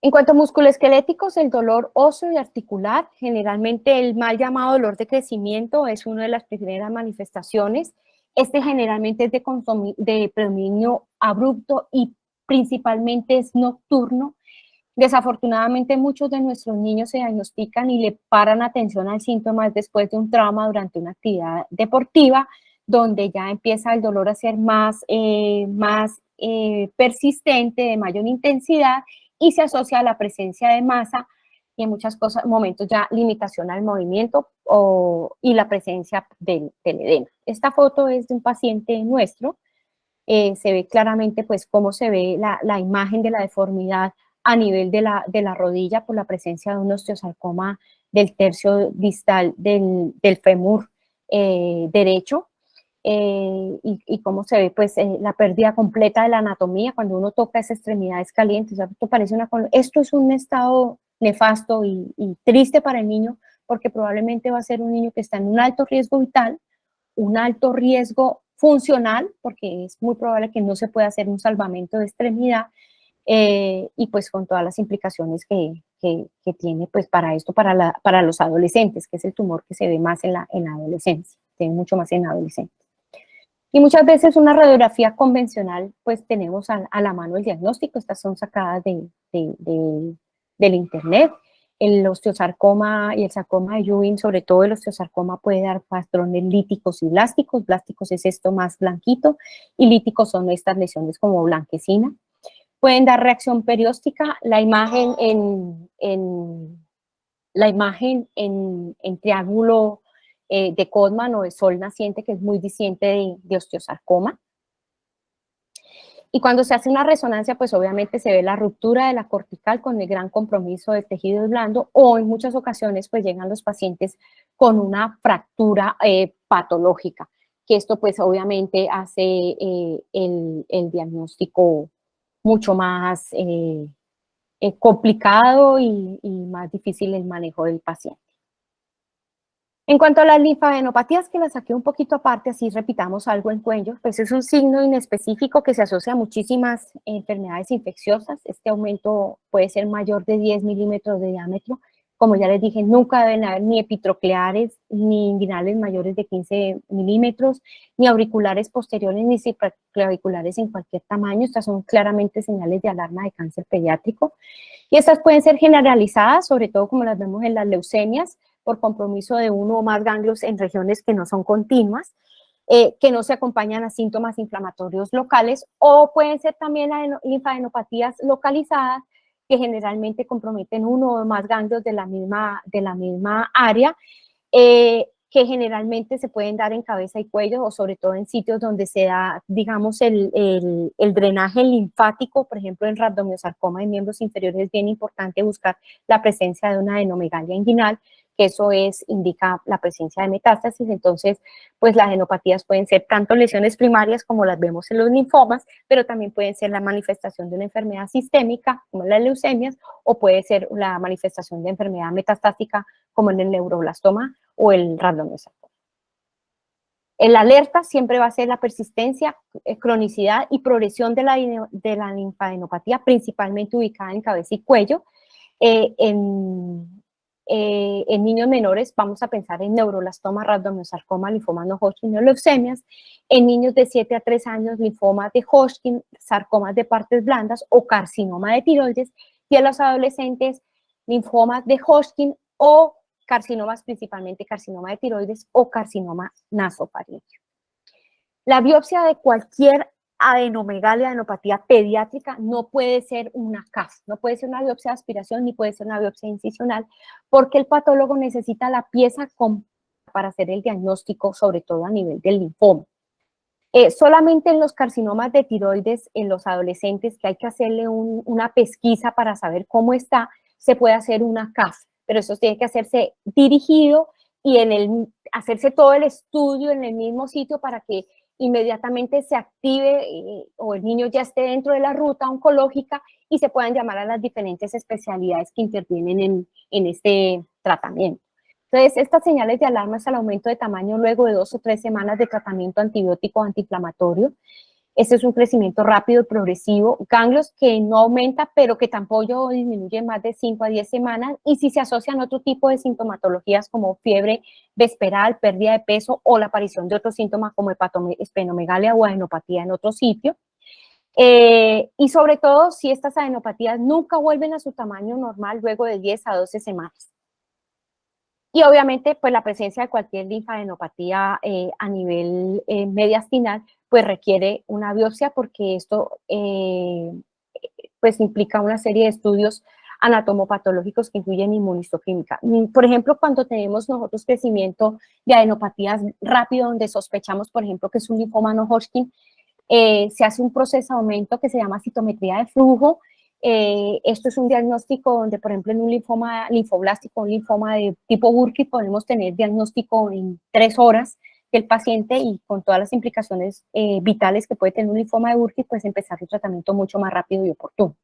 En cuanto a musculoesqueléticos, el dolor óseo y articular, generalmente el mal llamado dolor de crecimiento es una de las primeras manifestaciones. Este generalmente es de predominio abrupto y principalmente es nocturno. Desafortunadamente, muchos de nuestros niños se diagnostican y le paran atención al síntoma después de un trauma durante una actividad deportiva, donde ya empieza el dolor a ser más persistente, de mayor intensidad, y se asocia a la presencia de masa y en muchos momentos ya limitación al movimiento y la presencia del edema. Esta foto es de un paciente nuestro. Se ve claramente pues cómo se ve la imagen de la deformidad a nivel de la rodilla por la presencia de un osteosarcoma del tercio distal del fémur derecho, y cómo se ve pues la pérdida completa de la anatomía cuando uno toca esas extremidades calientes. O sea, esto es un estado nefasto y triste para el niño, porque probablemente va a ser un niño que está en un alto riesgo vital, un alto riesgo funcional, porque es muy probable que no se pueda hacer un salvamento de extremidad, y pues con todas las implicaciones que tiene pues para esto, para los adolescentes, que es el tumor que se ve más en la adolescencia, se ve mucho más en la adolescencia. Y muchas veces una radiografía convencional, pues tenemos a la mano el diagnóstico. Estas son sacadas del internet. El osteosarcoma y el sarcoma de Ewing, sobre todo el osteosarcoma, puede dar patrones líticos y blásticos. Blásticos es esto más blanquito, y líticos son estas lesiones como blanquecina. Pueden dar reacción perióstica. La imagen en triángulo de Codman o de sol naciente, que es muy diciente de osteosarcoma. Y cuando se hace una resonancia, pues obviamente se ve la ruptura de la cortical con el gran compromiso del tejido blando, o en muchas ocasiones pues llegan los pacientes con una fractura patológica, que esto pues obviamente hace el diagnóstico mucho más complicado y más difícil el manejo del paciente. En cuanto a las linfadenopatías, que las saqué un poquito aparte, así repitamos algo en cuello, pues es un signo inespecífico que se asocia a muchísimas enfermedades infecciosas. Este aumento puede ser mayor de 10 milímetros de diámetro. Como ya les dije, nunca deben haber ni epitrocleares ni inguinales mayores de 15 milímetros, ni auriculares posteriores, ni supraclaviculares en cualquier tamaño. Estas son claramente señales de alarma de cáncer pediátrico. Y estas pueden ser generalizadas, sobre todo como las vemos en las leucemias, por compromiso de uno o más ganglios en regiones que no son continuas, que no se acompañan a síntomas inflamatorios locales, o pueden ser también linfadenopatías localizadas, que generalmente comprometen uno o más ganglios de la misma área, que generalmente se pueden dar en cabeza y cuello, o sobre todo en sitios donde se da, digamos, el drenaje linfático. Por ejemplo, en rhabdomyosarcoma de miembros inferiores es bien importante buscar la presencia de una adenomegalia inguinal, que eso indica la presencia de metástasis. Entonces, pues las adenopatías pueden ser tanto lesiones primarias como las vemos en los linfomas, pero también pueden ser la manifestación de una enfermedad sistémica, como las leucemias, o puede ser la manifestación de enfermedad metastásica, como en el neuroblastoma o el rhabdomyosarcoma. El alerta siempre va a ser la persistencia, cronicidad y progresión de la linfadenopatía, principalmente ubicada en cabeza y cuello. En niños menores vamos a pensar en neuroblastoma, rhabdomyosarcoma, linfoma no Hodgkin o leucemias. En niños de 7 a 3 años, linfomas de Hodgkin, sarcomas de partes blandas o carcinoma de tiroides. Y en los adolescentes, linfomas de Hodgkin o carcinomas, principalmente carcinoma de tiroides o carcinoma nasofaríngeo. La biopsia de cualquier adenomegalia, adenopatía pediátrica, no puede ser una CAF, no puede ser una biopsia de aspiración ni puede ser una biopsia incisional, porque el patólogo necesita la pieza para hacer el diagnóstico, sobre todo a nivel del linfoma. Solamente en los carcinomas de tiroides, en los adolescentes, que hay que hacerle una pesquisa para saber cómo está, se puede hacer una CAF, pero eso tiene que hacerse dirigido y hacerse todo el estudio en el mismo sitio para que inmediatamente se active o el niño ya esté dentro de la ruta oncológica y se puedan llamar a las diferentes especialidades que intervienen en este tratamiento. Entonces, estas señales de alarma es el aumento de tamaño luego de 2 o 3 semanas de tratamiento antibiótico antiinflamatorio. Este es un crecimiento rápido y progresivo, ganglios que no aumenta, pero que tampoco disminuye más de 5 a 10 semanas, y si se asocian a otro tipo de sintomatologías como fiebre vesperal, pérdida de peso o la aparición de otros síntomas como esplenomegalia o adenopatía en otro sitio. Y sobre todo, si estas adenopatías nunca vuelven a su tamaño normal luego de 10 a 12 semanas. Y obviamente, pues la presencia de cualquier linfadenopatía a nivel mediastinal, pues requiere una biopsia, porque esto pues implica una serie de estudios anatomopatológicos que incluyen inmunistoquímica. Por ejemplo, cuando tenemos nosotros crecimiento de adenopatías rápido, donde sospechamos, por ejemplo, que es un linfoma no Hodgkin, se hace un procesamiento que se llama citometría de flujo. Esto es un diagnóstico donde, por ejemplo, en un linfoma linfoblástico, un linfoma de tipo Burkitt, podemos tener diagnóstico en 3 horas del paciente, y con todas las implicaciones vitales que puede tener un linfoma de Burkitt, pues empezar el tratamiento mucho más rápido y oportuno.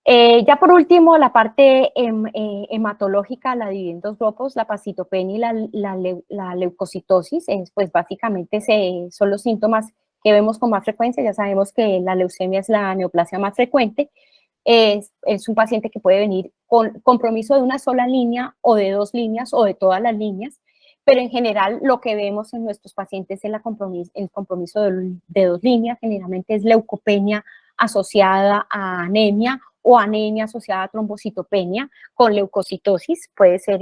Ya por último, la parte hematológica la divide en 2 grupos, la pacitopenia y la leucocitosis. Pues básicamente son los síntomas que vemos con más frecuencia. Ya sabemos que la leucemia es la neoplasia más frecuente. Es un paciente que puede venir con compromiso de una sola línea o de 2 líneas o de todas las líneas, pero en general lo que vemos en nuestros pacientes es el compromiso de 2 líneas. Generalmente es leucopenia asociada a anemia o anemia asociada a trombocitopenia con leucocitosis, puede ser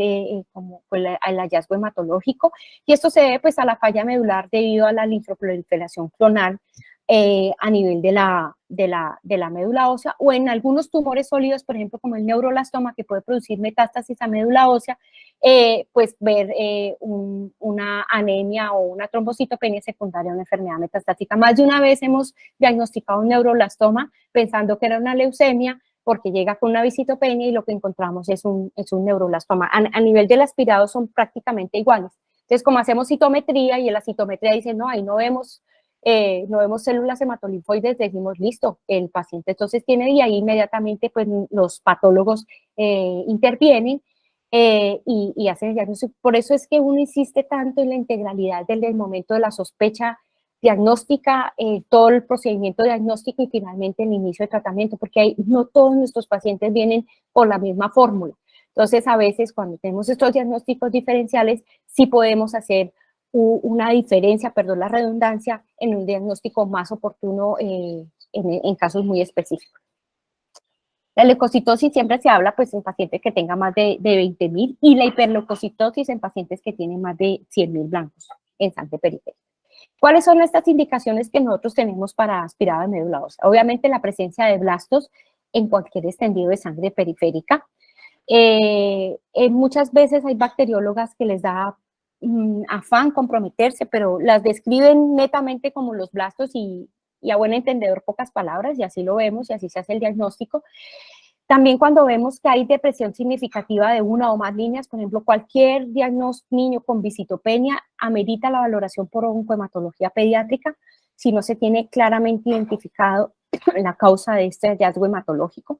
como el hallazgo hematológico, y esto se debe pues a la falla medular debido a la linfoproliferación clonal a nivel de la médula ósea, o en algunos tumores sólidos, por ejemplo, como el neuroblastoma, que puede producir metástasis a médula ósea, pues ver una anemia o una trombocitopenia secundaria a una enfermedad metastática. Más de una vez hemos diagnosticado un neuroblastoma pensando que era una leucemia, porque llega con una visitopenia y lo que encontramos es un neuroblastoma. A nivel del aspirado son prácticamente iguales. Entonces, como hacemos citometría y en la citometría dice, no, ahí no vemos células hematolinfoides, decimos, listo, el paciente entonces tiene, y ahí inmediatamente pues los patólogos intervienen y hacen el diagnóstico. Por eso es que uno insiste tanto en la integralidad del momento de la sospecha diagnóstica, todo el procedimiento diagnóstico y finalmente el inicio de tratamiento, porque no todos nuestros pacientes vienen por la misma fórmula. Entonces, a veces cuando tenemos estos diagnósticos diferenciales, sí podemos hacer una diferencia, perdón la redundancia, en un diagnóstico más oportuno en casos muy específicos. La leucocitosis siempre se habla pues en pacientes que tengan más de 20.000 y la hiperleucocitosis en pacientes que tienen más de 100.000 blancos en sangre periférica. ¿Cuáles son estas indicaciones que nosotros tenemos para aspirado de médula ósea? Obviamente la presencia de blastos en cualquier extendido de sangre periférica. Muchas veces hay bacteriólogas que les da afán comprometerse, pero las describen netamente como los blastos y a buen entendedor pocas palabras, y así lo vemos y así se hace el diagnóstico. También cuando vemos que hay depresión significativa de una o más líneas, por ejemplo, cualquier niño con visitopenia amerita la valoración por oncohematología pediátrica si no se tiene claramente identificado la causa de este hallazgo hematológico.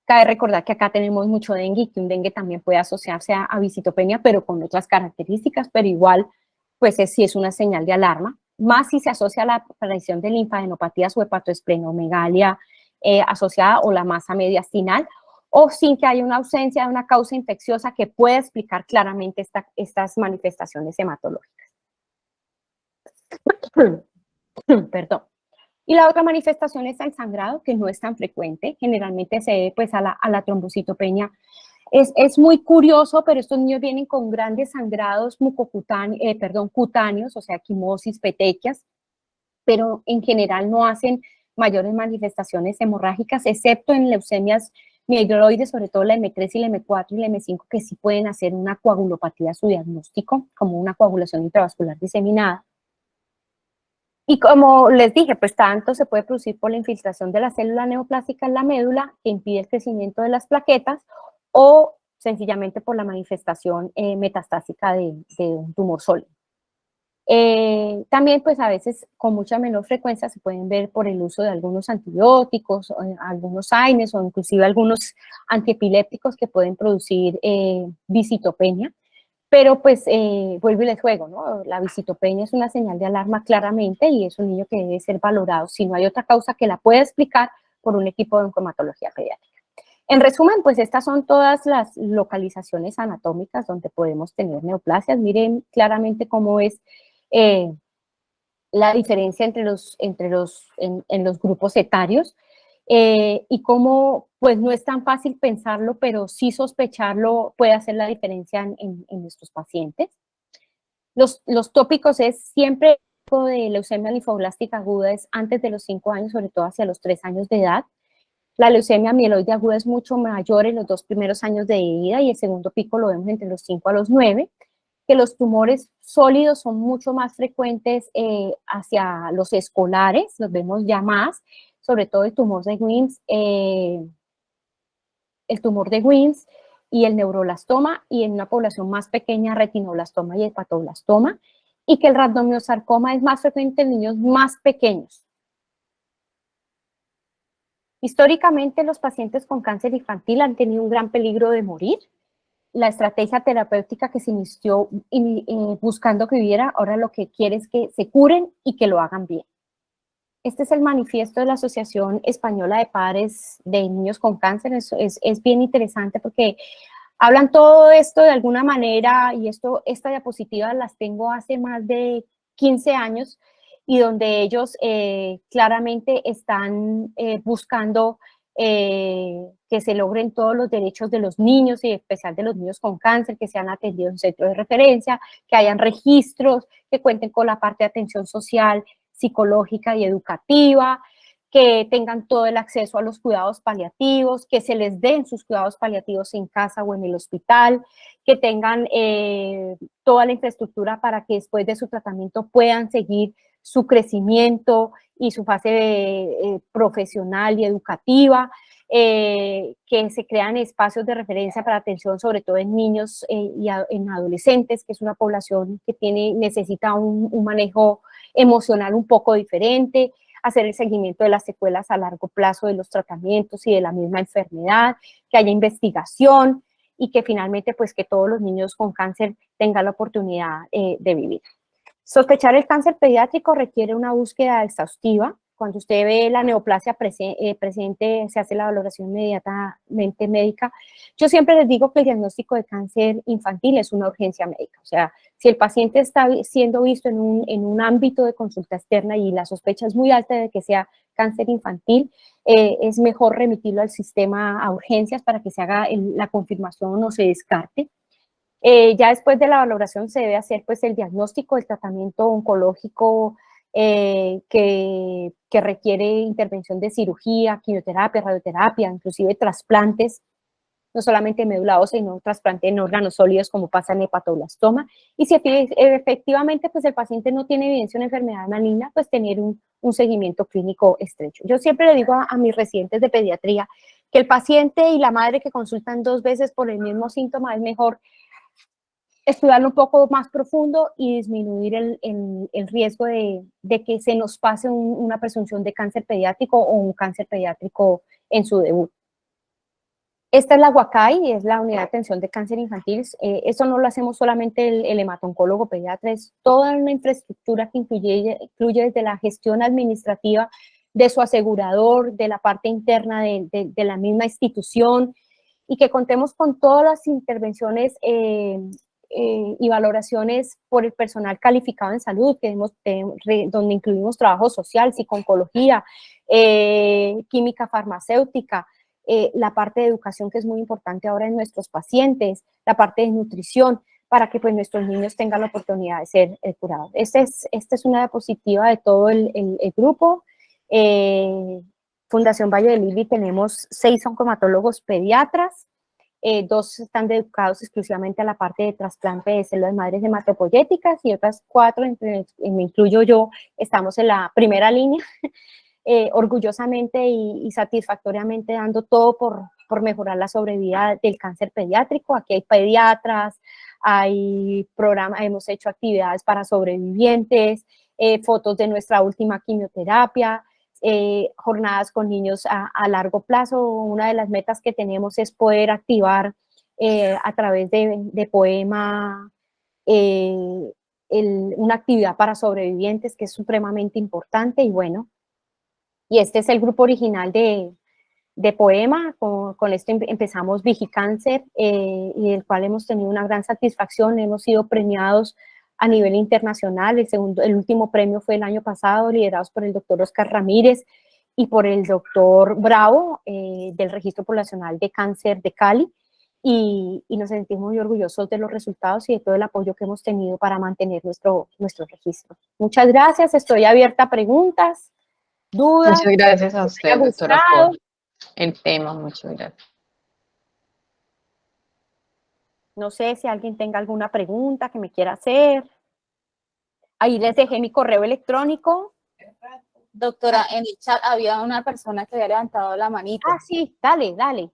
Cabe recordar que acá tenemos mucho dengue y que un dengue también puede asociarse a visitopenia, pero con otras características, pero igual, pues sí es una señal de alarma, más si se asocia a la aparición de linfadenopatías o hepatoesplenomegalia asociada o la masa mediastinal, o sin que haya una ausencia de una causa infecciosa que pueda explicar claramente estas manifestaciones hematológicas. Perdón. Y la otra manifestación es el sangrado, que no es tan frecuente, generalmente se debe pues a la trombocitopenia. Es muy curioso, pero estos niños vienen con grandes sangrados cutáneos, o sea, quimosis, petequias, pero en general no hacen mayores manifestaciones hemorrágicas, excepto en leucemias mieloides, sobre todo la M3 y la M4 y la M5, que sí pueden hacer una coagulopatía a su diagnóstico, como una coagulación intravascular diseminada. Y como les dije, pues tanto se puede producir por la infiltración de la célula neoplástica en la médula, que impide el crecimiento de las plaquetas, o sencillamente por la manifestación metastásica de un tumor sólido. También, pues a veces con mucha menor frecuencia se pueden ver por el uso de algunos antibióticos, algunos AINES o inclusive algunos antiepilépticos que pueden producir visitopenia. Pero pues vuelvo y les juego, ¿no? La visitopenia es una señal de alarma claramente y es un niño que debe ser valorado si no hay otra causa que la pueda explicar por un equipo de oncohematología pediátrica. En resumen, pues estas son todas las localizaciones anatómicas donde podemos tener neoplasias. Miren claramente cómo es la diferencia entre los grupos etarios y cómo pues no es tan fácil pensarlo, pero sí sospecharlo puede hacer la diferencia en nuestros pacientes. Los tópicos es siempre de leucemia linfoblástica aguda es antes de los 5 años, sobre todo hacia los 3 años de edad. La leucemia mieloide aguda es mucho mayor en los 2 primeros años de vida y el segundo pico lo vemos entre los 5 a los 9, que los tumores sólidos son mucho más frecuentes hacia los escolares, los vemos ya más, sobre todo el tumor de Wilms y el neuroblastoma, y en una población más pequeña retinoblastoma y hepatoblastoma, y que el rhabdomyosarcoma es más frecuente en niños más pequeños. Históricamente, los pacientes con cáncer infantil han tenido un gran peligro de morir. La estrategia terapéutica que se inició buscando que viviera, ahora lo que quiere es que se curen y que lo hagan bien. Este es el manifiesto de la Asociación Española de Padres de Niños con Cáncer. Es bien interesante porque hablan todo esto de alguna manera, y esta diapositiva las tengo hace más de 15 años, y donde ellos claramente están buscando que se logren todos los derechos de los niños y en especial de los niños con cáncer, que sean atendidos en centros de referencia, que hayan registros, que cuenten con la parte de atención social, psicológica y educativa, que tengan todo el acceso a los cuidados paliativos, que se les den sus cuidados paliativos en casa o en el hospital, que tengan toda la infraestructura para que después de su tratamiento puedan seguir su crecimiento y su fase profesional y educativa, que se crean espacios de referencia para atención, sobre todo en niños y en adolescentes, que es una población que necesita un manejo emocional un poco diferente, hacer el seguimiento de las secuelas a largo plazo de los tratamientos y de la misma enfermedad, que haya investigación, y que finalmente pues que todos los niños con cáncer tengan la oportunidad de vivir. Sospechar el cáncer pediátrico requiere una búsqueda exhaustiva. Cuando usted ve la neoplasia presente, se hace la valoración inmediatamente médica. Yo siempre les digo que el diagnóstico de cáncer infantil es una urgencia médica. O sea, si el paciente está siendo visto en un ámbito de consulta externa y la sospecha es muy alta de que sea cáncer infantil, es mejor remitirlo al sistema a urgencias para que se haga la confirmación o se descarte. Ya después de la valoración se debe hacer pues el diagnóstico, el tratamiento oncológico que requiere intervención de cirugía, quimioterapia, radioterapia, inclusive trasplantes, no solamente médula ósea, sino trasplante en órganos sólidos como pasa en hepatoblastoma. Y si efectivamente pues el paciente no tiene evidencia de una enfermedad maligna, pues tener un seguimiento clínico estrecho. Yo siempre le digo a mis residentes de pediatría que el paciente y la madre que consultan 2 veces por el mismo síntoma es mejor estudiarlo un poco más profundo y disminuir el riesgo de que se nos pase una presunción de cáncer pediátrico o un cáncer pediátrico en su debut. Esta es la UACAI, es la Unidad de Atención de Cáncer Infantil. Eso no lo hacemos solamente el hematoncólogo pediatra, es toda una infraestructura que incluye desde la gestión administrativa de su asegurador, de la parte interna de la misma institución, y que contemos con todas las intervenciones y valoraciones por el personal calificado en salud, donde incluimos trabajo social, psicología, química farmacéutica, la parte de educación que es muy importante ahora en nuestros pacientes, la parte de nutrición, para que pues nuestros niños tengan la oportunidad de ser curados. Esta es una diapositiva de todo el grupo. Fundación Valle del Lili tenemos 6 oncomatólogos pediatras, 2 están dedicados exclusivamente a la parte de trasplante de células madres hematopoyéticas y otras 4, me incluyo yo, estamos en la primera línea, orgullosamente y satisfactoriamente dando todo por mejorar la sobrevida del cáncer pediátrico. Aquí hay pediatras, hay programas, hemos hecho actividades para sobrevivientes, fotos de nuestra última quimioterapia, jornadas con niños a largo plazo. Una de las metas que tenemos es poder activar a través de Poema una actividad para sobrevivientes que es supremamente importante. Y bueno, y este es el grupo original de Poema. Con esto empezamos Vigicáncer, y del cual hemos tenido una gran satisfacción. Hemos sido premiados a nivel internacional. El último premio fue el año pasado, liderados por el doctor Oscar Ramírez y por el doctor Bravo, del Registro Poblacional de Cáncer de Cali, y nos sentimos muy orgullosos de los resultados y de todo el apoyo que hemos tenido para mantener nuestro registro. Muchas gracias, estoy abierta a preguntas, dudas. Muchas gracias a usted, doctora, por el tema. Muchas gracias. No sé si alguien tenga alguna pregunta que me quiera hacer. Ahí les dejé mi correo electrónico. Doctora, en el chat había una persona que había levantado la manito. Ah, sí, dale, dale.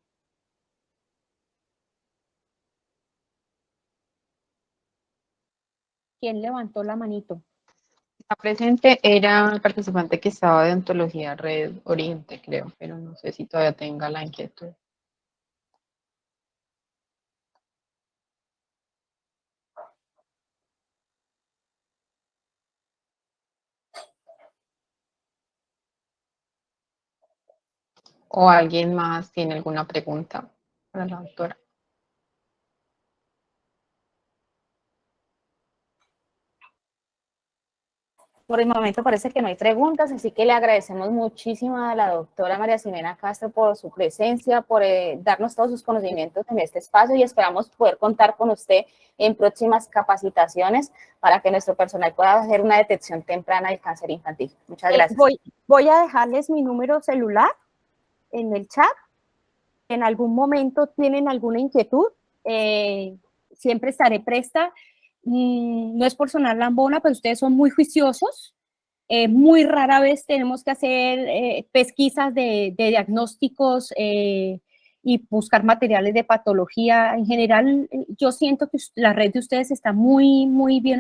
¿Quién levantó la manito? Está presente, era el participante que estaba de Ontología Red Oriente, creo, pero no sé si todavía tenga la inquietud. ¿O alguien más tiene alguna pregunta para la doctora? Por el momento parece que no hay preguntas, así que le agradecemos muchísimo a la doctora María Ximena Castro por su presencia, por darnos todos sus conocimientos en este espacio, y esperamos poder contar con usted en próximas capacitaciones para que nuestro personal pueda hacer una detección temprana del cáncer infantil. Muchas gracias. Voy a dejarles mi número celular en el chat. En algún momento tienen alguna inquietud, siempre estaré presta. No es por sonar lambona, pero ustedes son muy juiciosos. Muy rara vez tenemos que hacer pesquisas de diagnósticos y buscar materiales de patología. En general, yo siento que la red de ustedes está muy, muy bien